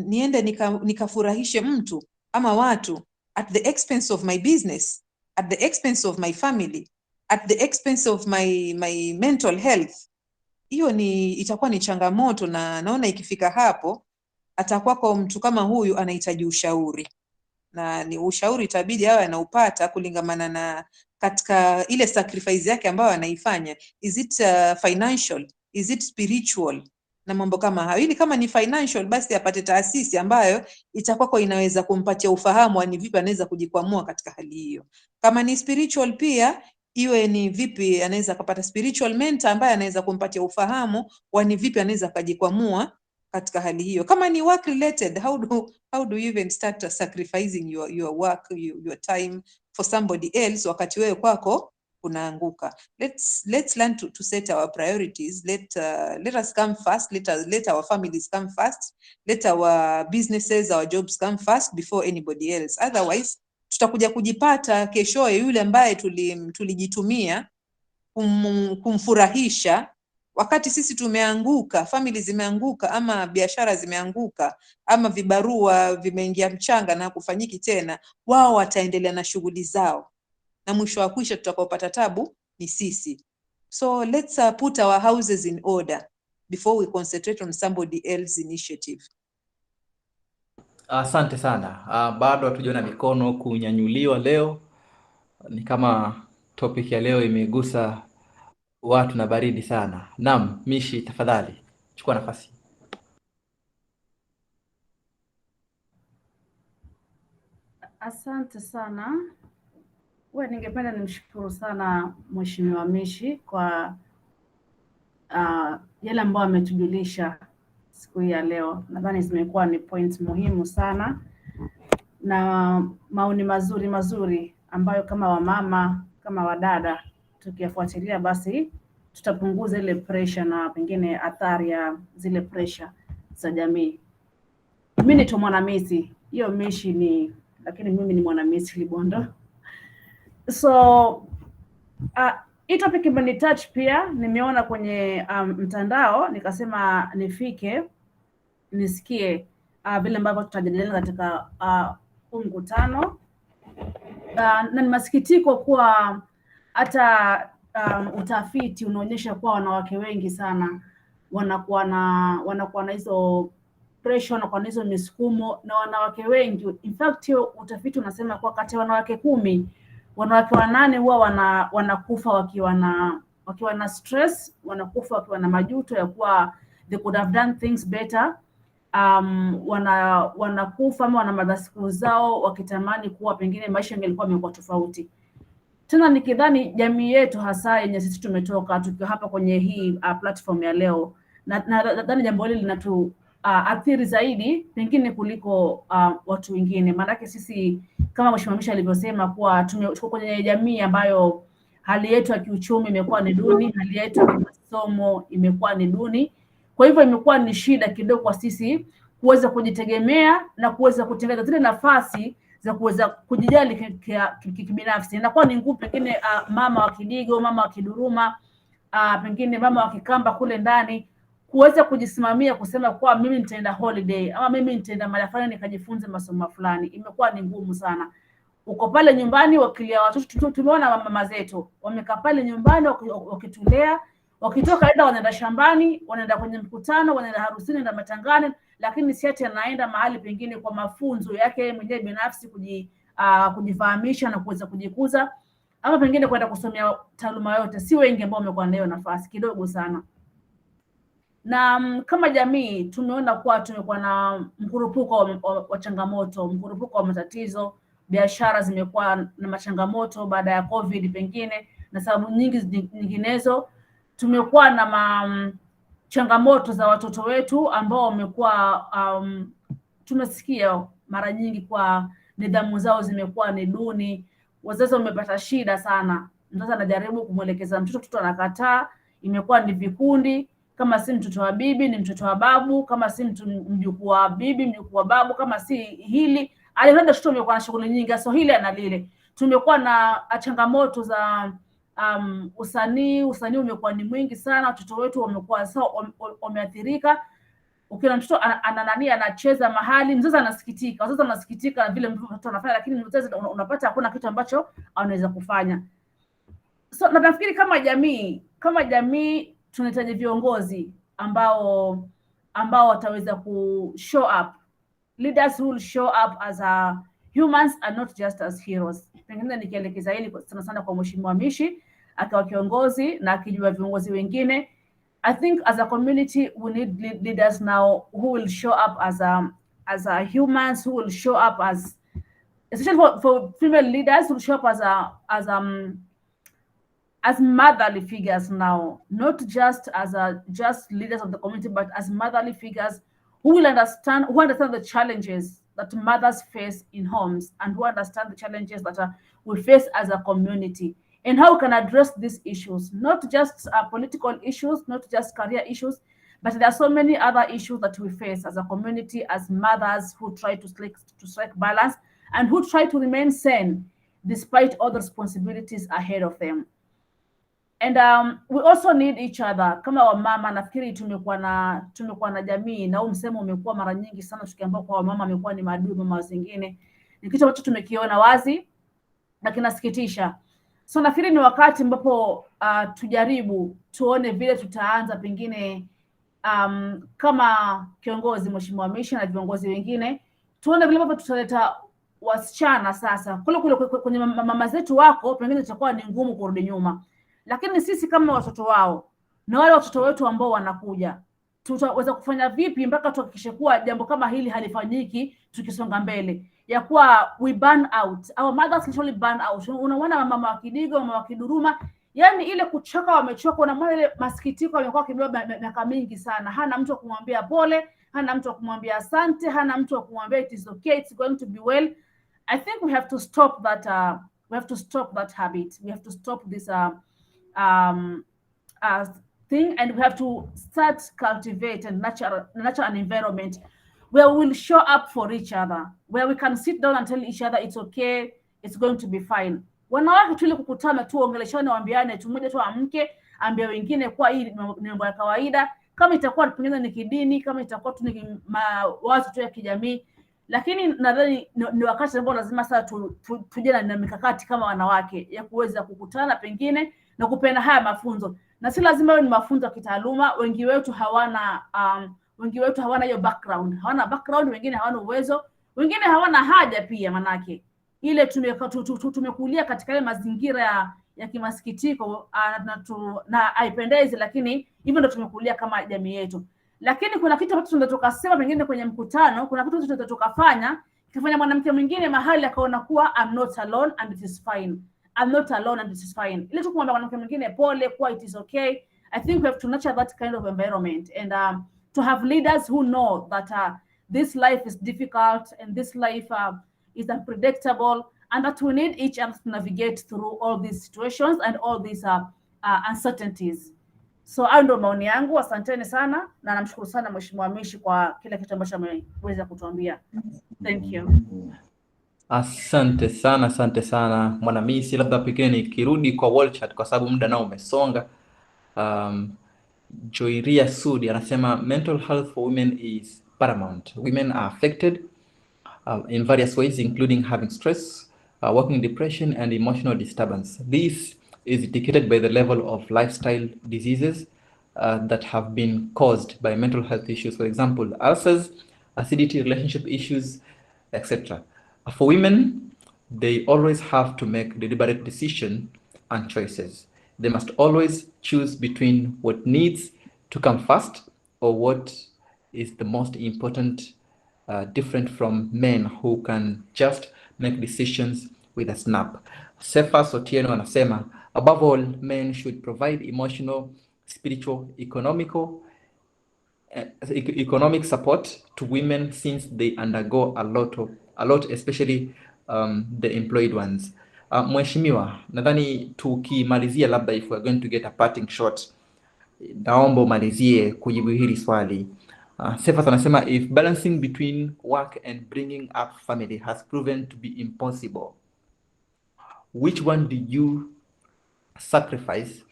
Niende nikafurahishe mtu ama watu at the expense of my business, at the expense of my family, at the expense of my mental health. Hiyo itakuwa ni changamoto, na naona ikifika hapo atakuwa kwa mtu kama huyu anahitaji ushauri, na ni ushauri itabidi awe anaupata kulingamana na katika ile sacrifice yake ambayo anaifanya. Is it financial? Is it spiritual? Na mambo kama hayo. Ili kama ni financial, basi apate taasisi ambayo itakuwa kwa inaweza kumpatia ufahamu ni vipi anaweza kujikwamua katika hali hiyo. Kama ni spiritual pia, iwe ni vipi anaweza kupata spiritual mentor ambaye anaweza kumpatia ufahamu ni vipi anaweza kujikwamua katika hali hiyo. Kama ni work related, how do you even start sacrificing your work, your time for somebody else wakati wewe kwako unaanguka? Let's learn to set our priorities. Let us come first. Let our families come first. Let our businesses, our jobs come first before anybody else. Otherwise tutakuja kujipata keshoe yule ambaye tulijitumia kumfurahisha wakati sisi tumeanguka, family zimeanguka, ama biashara zimeanguka, ama vibarua vimeingia mchanga na kufanyiki tena, wao wataendelea na shughuli zao, na mwisho wa kwisha tutakaopata tabu ni sisi. So let's put our houses in order before we concentrate on somebody else's initiative. Asante sana. Bado hatujaona mikono kunyanyuliwa leo. Ni kama topic ya leo imegusa watu na baridi sana. Naam, Mishi, tafadhali chukua nafasi. Asante sana. Ningependa nimshukuru sana Mheshimiwa Mishi kwa yale ambayo ametujulisha siku hii ya leo. Nadhani zimekuwa ni points muhimu sana na maoni mazuri ambayo kama wamama, kama wadada tukiyafuatilia, basi tutapunguza ile pressure na pengine athari ya zile pressure za jamii. Mimi ni mwanamisi, hiyo Mishi ni, lakini mimi ni mwanamisi Libondo. So hii topic imenitouch pia, nimeona kwenye mtandao, nikasema nifike nisikie vile ambavyo tutajadiliana katika mkutano. Na ni masikitiko kuwa hata utafiti unaonyesha kuwa wanawake wengi sana wanakuwa na hizo pressure, wanakuwa na hizo misukumo, na wanawake wengi, in fact utafiti unasema kuwa kati ya wanawake 10, wanawake 8 huwa wanakufa wakiwa na stress, wanakufa wakiwa na majuto ya kuwa they could have done things better. Wanakufa ama wana madhasiku zao wakitamani kuwa pengine maisha yangekuwa yamekuwa tofauti. Tena nikidhani jamii yetu hasa yenye sisi tumetoka tukiwa hapa kwenye hii platform ya leo, na nadhani jambo hili linatu athiri zaidi pengine kuliko watu wengine. Maanake sisi kama Mheshimiwa Mishi alivyosema kuwa tuko kwenye jamii ambayo hali yetu ya kiuchumi imekuwa ni duni, hali yetu ya masomo imekuwa ni duni. Kwa hivyo imekuwa ni shida kidogo kwa sisi kuweza kujitegemea na kuweza kutengeneza zile nafasi za kuweza kujijali kibinafsi. Inakuwa ni ngumu pengine mama wa Kidigo, mama wa Kiduruma, pengine mama wa Kikamba kule ndani kuweza kujisimamia kusema kuwa mimi nitaenda holiday ama mimi nitaenda mahali fulani nikajifunze masomo fulani. Imekuwa ni ngumu sana. Uko pale nyumbani wakilia watoto. Tumeona mama zetu wamekaa pale nyumbani wakitulea, wakitoka aidha wanaenda shambani, wanaenda kwenye mkutano, wanaenda harusini, wanaenda matangani, lakini si ati anaenda mahali pengine kwa mafunzo yake mwenyewe binafsi kujifahamisha na kuweza kujikuza, ama pengine kwenda kusomea taaluma yote. Si wengi ambao wamekuwa nayo nafasi, kidogo sana. Na kama jamii tumeona kuwa tumekuwa na mkurupuko wa changamoto, mkurupuko wa matatizo. Biashara zimekuwa na machangamoto baada ya COVID pengine na sababu nyingi nyinginezo. Tumekuwa na changamoto za watoto wetu ambao wamekuwa tumesikia mara nyingi kwa nidhamu zao zimekuwa ni duni. Wazazi wamepata shida sana. Mzazi anajaribu kumwelekeza mtoto anakataa, imekuwa ni vikundi. Kama si mtoto wa bibi ni mtoto wa babu, kama si mjukuu wa bibi mjukuu wa babu, kama si hili alienda mtoto amekuwa na shughuli nyingi, so hili ana lile. Tumekuwa na changamoto za usanii umekuwa ni mwingi sana. Watoto wetu wamekuwa wameathirika. Ukiona mtoto anacheza mahali, mzazi anasikitika, wazazi wanasikitika vile mtoto anafanya, lakini mzazi unapata hakuna kitu ambacho anaweza kufanya. So nafikiri kama jamii tunahitaji viongozi ambao wataweza ku show up, leaders who will show up as humans and not just as heroes. Pengine nikielekeza hili sana kwa Mheshimiwa Mishi akawa kiongozi na akijua viongozi wengine. I think as a community we need leaders now who will show up as humans, who will show up as, especially for female leaders, who will show up as motherly figures now, not just as just leaders of the community, but as motherly figures who understand the challenges that mothers face in homes, and who understand the challenges that we face as a community, and how we can address these issues, not just political issues, not just career issues, but there are so many other issues that we face as a community, as mothers who try to strike balance and who try to remain sane despite all the responsibilities ahead of them. And we also need each other. Kama wamama, nafikiri tumekuwa na jamii, na huu msemo umekuwa mara nyingi sana tukiambiwa kwa wamama wamekuwa ni maadui mama zingine. Ni kitu ambacho tumekiona wazi na kinasikitisha. So nafikiri ni wakati ambapo tujaribu tuone vile tutaanza pengine kama kiongozi Mheshimiwa Mishi na viongozi wengine, tuone vile ambavyo tutaleta wasichana sasa kule kwenye mama zetu wako, pengine itakuwa ni ngumu kurudi nyuma, lakini sisi kama watoto wao na wale watoto wetu ambao wanakuja, tutaweza kufanya vipi mpaka tuhakikishe kuwa jambo kama hili halifanyiki tukisonga mbele, ya kuwa we burn out, our mothers literally burn out. Unaona mama wa Kidigo, mama wa Kiduruma, yani ile kuchoka, wamechoka, na ile masikitiko yamekuwa kibeba miaka mingi sana. Hana mtu wa kumwambia pole, hana mtu wa kumwambia asante, hana mtu wa kumwambia it is okay, it's going to be well. I think we have to stop that habit. We have to stop this thing, and we have to start cultivate and nurture an environment where we will show up for each other, where we can sit down and tell each other it's okay, it's going to be fine. Wanawake tu ile kukutana tu, ongeleshane, waambiane tu, mmoja tu amke ambie wengine kwa hii ni mambo ya kawaida, kama itakuwa pengine ni kidini, kama itakuwa tu ni mawazo tu ya kijamii. Lakini nadhani ni wakati ambao lazima sasa tuje na mikakati kama wanawake ya kuweza kukutana pengine na kupenda haya mafunzo, na si lazima ni mafunzo ya kitaaluma. Wengi wetu hawana hiyo background, wengine hawana uwezo, wengine hawana haja pia, manake ile tumekulia katika ile mazingira ya kimasikitiko na haipendezi, lakini hivyo ndio tumekulia kama jamii yetu. Lakini kuna kitu ambacho tunaweza tukasema pengine kwenye mkutano, kuna kitu tunaweza tukafanya kifanya mwanamke mwingine mahali akaona kuwa I'm not alone and it is fine. I'm not alone and it is fine. Ile tu kumwambia mwanamke mwingine pole, kuwa it is okay. I think we have to nurture that kind of environment, and to have leaders who know that this life is difficult and this life is unpredictable, and that we need each other to navigate through all these situations and all these uncertainties. So hayo ndio maoni yangu. Asanteni sana, na namshukuru sana Mheshimiwa Mishi kwa kila kitu ambacho ameweza kutuambia. Thank you. Asante sana Mwanamisi. Labda pekee nikirudi kwa wall chat kwa sababu muda nao umesonga. Joiria Sudi anasema mental health for women is paramount. Women are affected in various ways, including having stress, working depression, and emotional disturbance. This is indicated by the level of lifestyle diseases that have been caused by mental health issues. For example, ulcers, acidity, relationship issues, etc. For women, they always have to make deliberate decisions and choices. They must always choose between what needs to come first or what is the most important, different from men who can just make decisions with a snap. Sefa Sotieno anasema, above all, men should provide emotional, spiritual, economic support to women since they undergo a lot, especially the employed ones. Mheshimiwa, nadhani tukimalizia, labda if we're going to get a parting shot, naomba umalizie kujibu hili swali. Sefa anasema, if balancing between work and bringing up family has proven to be impossible, which one do you sacrifice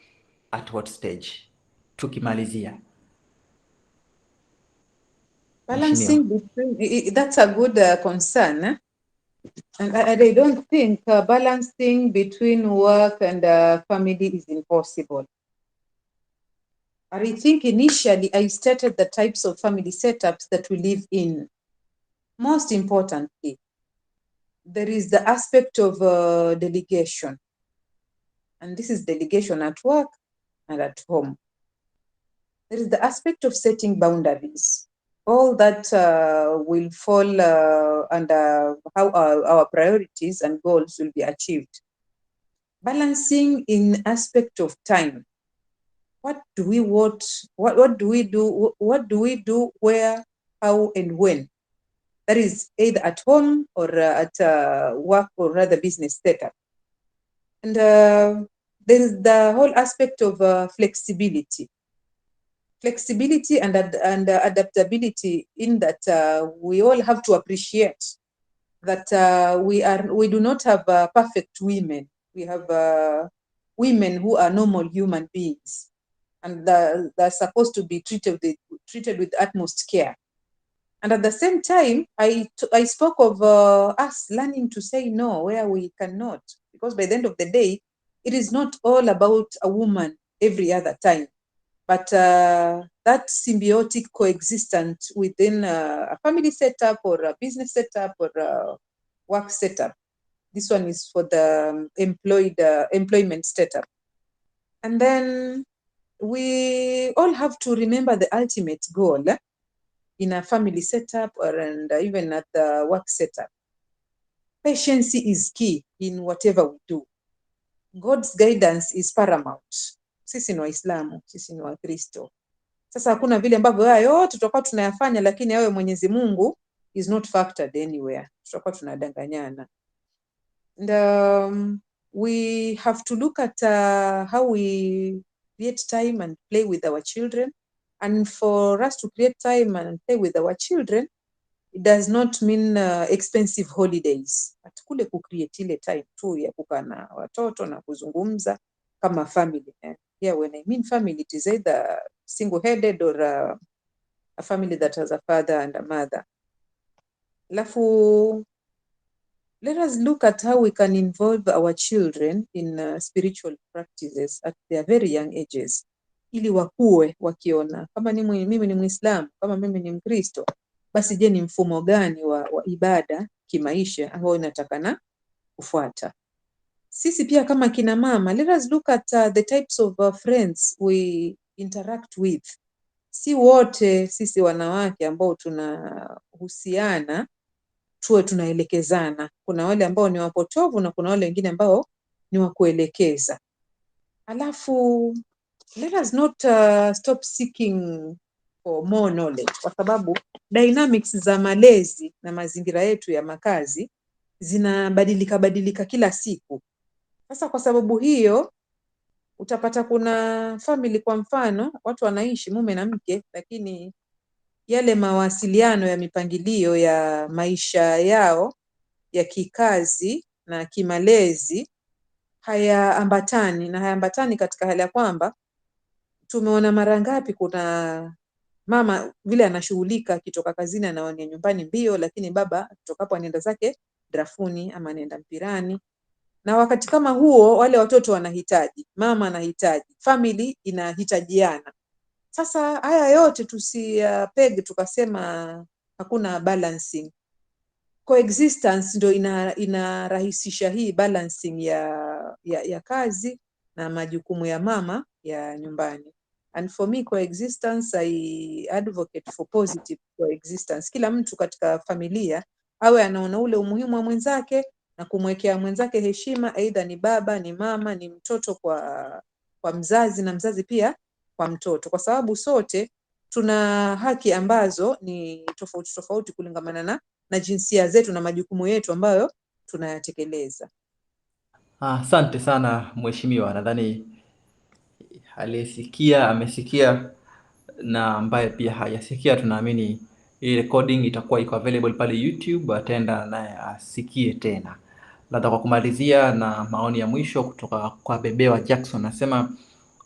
at what stage? Tukimalizia. Balancing between, that's a good concern. Eh? And I don't think balancing between work and family is impossible. I think initially I stated the types of family setups that we live in. Most importantly, there is the aspect of delegation. And this is delegation at work and at home. There is the aspect of setting boundaries. All that will fall under how our priorities and goals will be achieved. Balancing in aspect of time. What do we want? What do we do? What do we do? Where, how, and when? That is either at home or at work, or rather business setup. And there is the whole aspect of flexibility. Flexibility and adaptability, in that we all have to appreciate that we do not have perfect women. We have women who are normal human beings, and they're supposed to be treated with utmost care. And at the same time, I spoke of us learning to say no where we cannot, because by the end of the day, it is not all about a woman every other time, but that symbiotic coexistence within a family setup or a business setup or a work setup. This one is for the employment setup. And then we all have to remember the ultimate goal in a family setup and even at the work setup. Patience is key in whatever we do. God's guidance is paramount. Sisi ni Waislamu, sisi ni Wakristo. Sasa hakuna vile ambavyo haya yote tutakuwa tunayafanya, lakini awe Mwenyezi Mungu is not factored anywhere. Tutakuwa tunadanganyana. And we have to look at how we create time and play with our children. And for us to create time and play with our children, it does not mean expensive holidays. But kule kucreate ile time tu ya kukaa na watoto na kuzungumza kama family. Yeah, when I mean family, it is either single-headed or a family that has a father and a mother. Alafu, let us look at how we can involve our children in spiritual practices at their very young ages, ili wakue wakiona kama mimi ni Muislamu, kama mimi ni Mkristo, basi je, ni mfumo gani wa ibada kimaisha ambao inatakana kufuata. Sisi pia kama kina mama, let us look at the types of friends we interact with. Si wote sisi wanawake ambao tunahusiana tuwe tunaelekezana. Kuna wale ambao ni wapotovu na kuna wale wengine ambao ni wa kuelekeza. Alafu, let us not stop seeking for more knowledge, kwa sababu dynamics za malezi na mazingira yetu ya makazi zinabadilika kila siku. Sasa kwa sababu hiyo, utapata kuna family kwa mfano, watu wanaishi mume na mke, lakini yale mawasiliano ya mipangilio ya maisha yao ya kikazi na kimalezi hayaambatani katika hali ya kwamba tumeona mara ngapi kuna mama vile anashughulika akitoka kazini anawania nyumbani mbio, lakini baba kutokapo anaenda zake drafuni ama anaenda mpirani. Na wakati kama huo wale watoto wanahitaji, mama anahitaji, family inahitajiana. Sasa haya yote tusiyapege tukasema hakuna balancing. Coexistence ndio inarahisisha hii balancing ya kazi na majukumu ya mama ya nyumbani. And for me, coexistence, I advocate for positive coexistence. Kila mtu katika familia awe anaona ule umuhimu wa mwenzake na kumwekea mwenzake heshima, aidha ni baba, ni mama, ni mtoto kwa mzazi na mzazi pia kwa mtoto, kwa sababu sote tuna haki ambazo ni tofauti kulingamana na jinsia zetu na majukumu yetu ambayo tunayatekeleza. Asante sana mheshimiwa, nadhani aliyesikia amesikia, na ambaye pia hajasikia tunaamini hii recording itakuwa iko available pale YouTube, ataenda naye asikie tena. Labda kwa kumalizia na maoni ya mwisho kutoka kwa Bebewa Jackson, anasema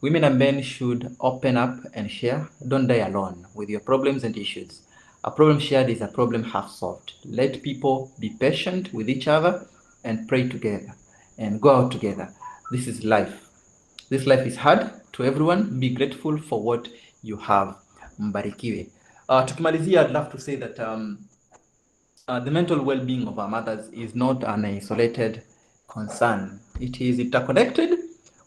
women and men should open up and share. Don't die alone with your problems and issues. A problem shared is a problem half solved. Let people be patient with each other and pray together and go out together. This is life. This life is hard to everyone. Be grateful for what you have. Mbarikiwe. Tukimalizia, I'd love to say that the mental well-being of our mothers is not an isolated concern. It is interconnected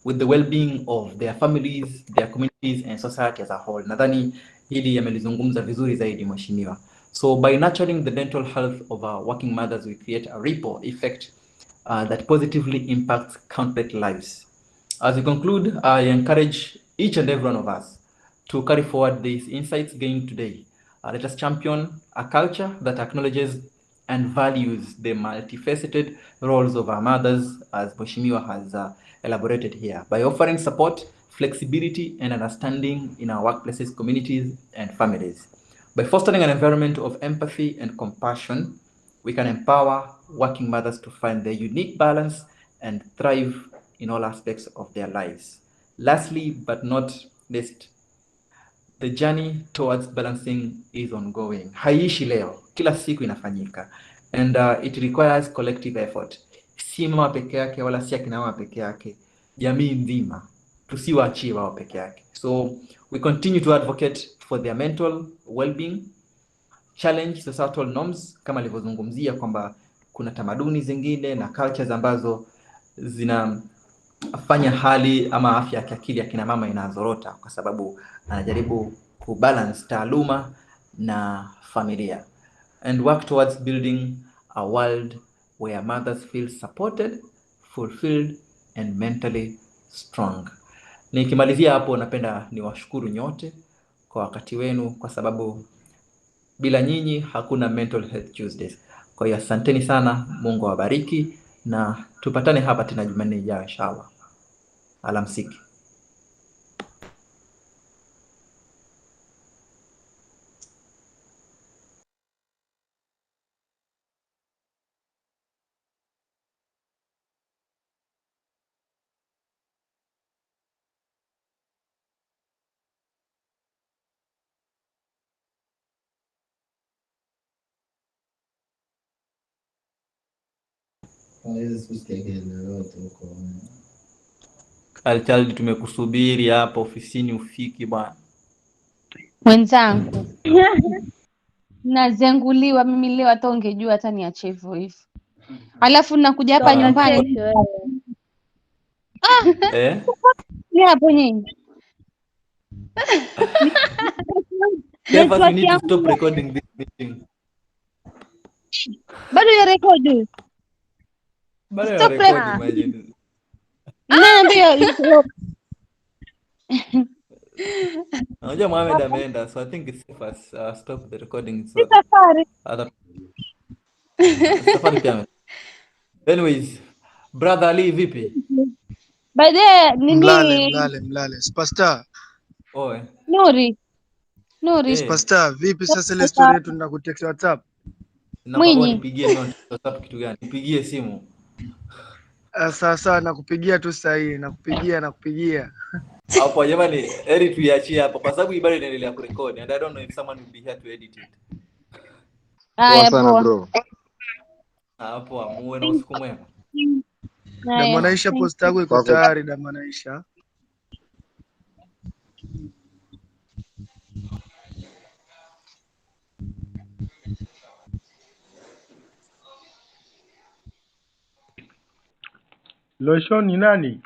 with the well-being of their families, their communities, and society as a whole. Nadhani hili yamelizungumza vizuri zaidi mheshimiwa. So by nurturing the mental health of our working mothers, we create a ripple effect that positively impacts countless lives. As we conclude, I encourage each and every one of us to carry forward these insights gained today. Let us champion a culture that acknowledges and values the multifaceted roles of our mothers, as Mheshimiwa has elaborated here, by offering support, flexibility, and understanding in our workplaces, communities, and families. By fostering an environment of empathy and compassion, we can empower working mothers to find their unique balance and thrive in all aspects of their lives. Lastly, but not least, the journey towards balancing is ongoing. Haiishi leo, kila siku inafanyika. And it requires collective effort. Si mama peke yake wala si akina mama peke yake, jamii nzima. Tusiwaachie wao peke yake. So we continue to advocate for their mental well-being, challenge societal norms kama alivyozungumzia kwamba kuna tamaduni zingine na cultures ambazo zinafanya hali ama afya ya kiakili ya kina mama inazorota kwa sababu anajaribu kubalance taaluma na familia, and work towards building a world where mothers feel supported, fulfilled and mentally strong. Nikimalizia hapo, napenda niwashukuru nyote kwa wakati wenu, kwa sababu bila nyinyi hakuna Mental Health Tuesdays. Kwa hiyo asanteni sana, Mungu awabariki na tupatane hapa tena Jumanne ijayo inshallah. Alamsiki. Alchaldi, tumekusubiri hapa ofisini ufiki bwana. Mwenzangu nazenguliwa mimi leo, hata ungejua hata niache hivyo hivyo. Alafu nakuja hapa nyumbani. Ni hapo nyinyi. Kevas, we need to stop recording this meeting. Bado ya record. Bado ya record, imagine. Ndio. Unajua Mohamed ameenda, so I think it's safe as stop the recording so other safari pia. Anyways, brother Ali, vipi? Baadaye nini? Mlale. Superstar. Oe. Nuri. Superstar, vipi sasa ile story yetu ninakutext WhatsApp? Naomba nipigie mimi WhatsApp kitu gani? Nipigie simu. Sasa nakupigia tu sasa hii, nakupigia. Hapo jamani, heri tuiachie hapo kwa sababu ibada inaendelea kurekodi and I don't know if someone will be here to edit it. Haya bro. Hapo amuwe na usiku mwema. Damanaisha post yako iko tayari Damanaisha. Loshon ni nani?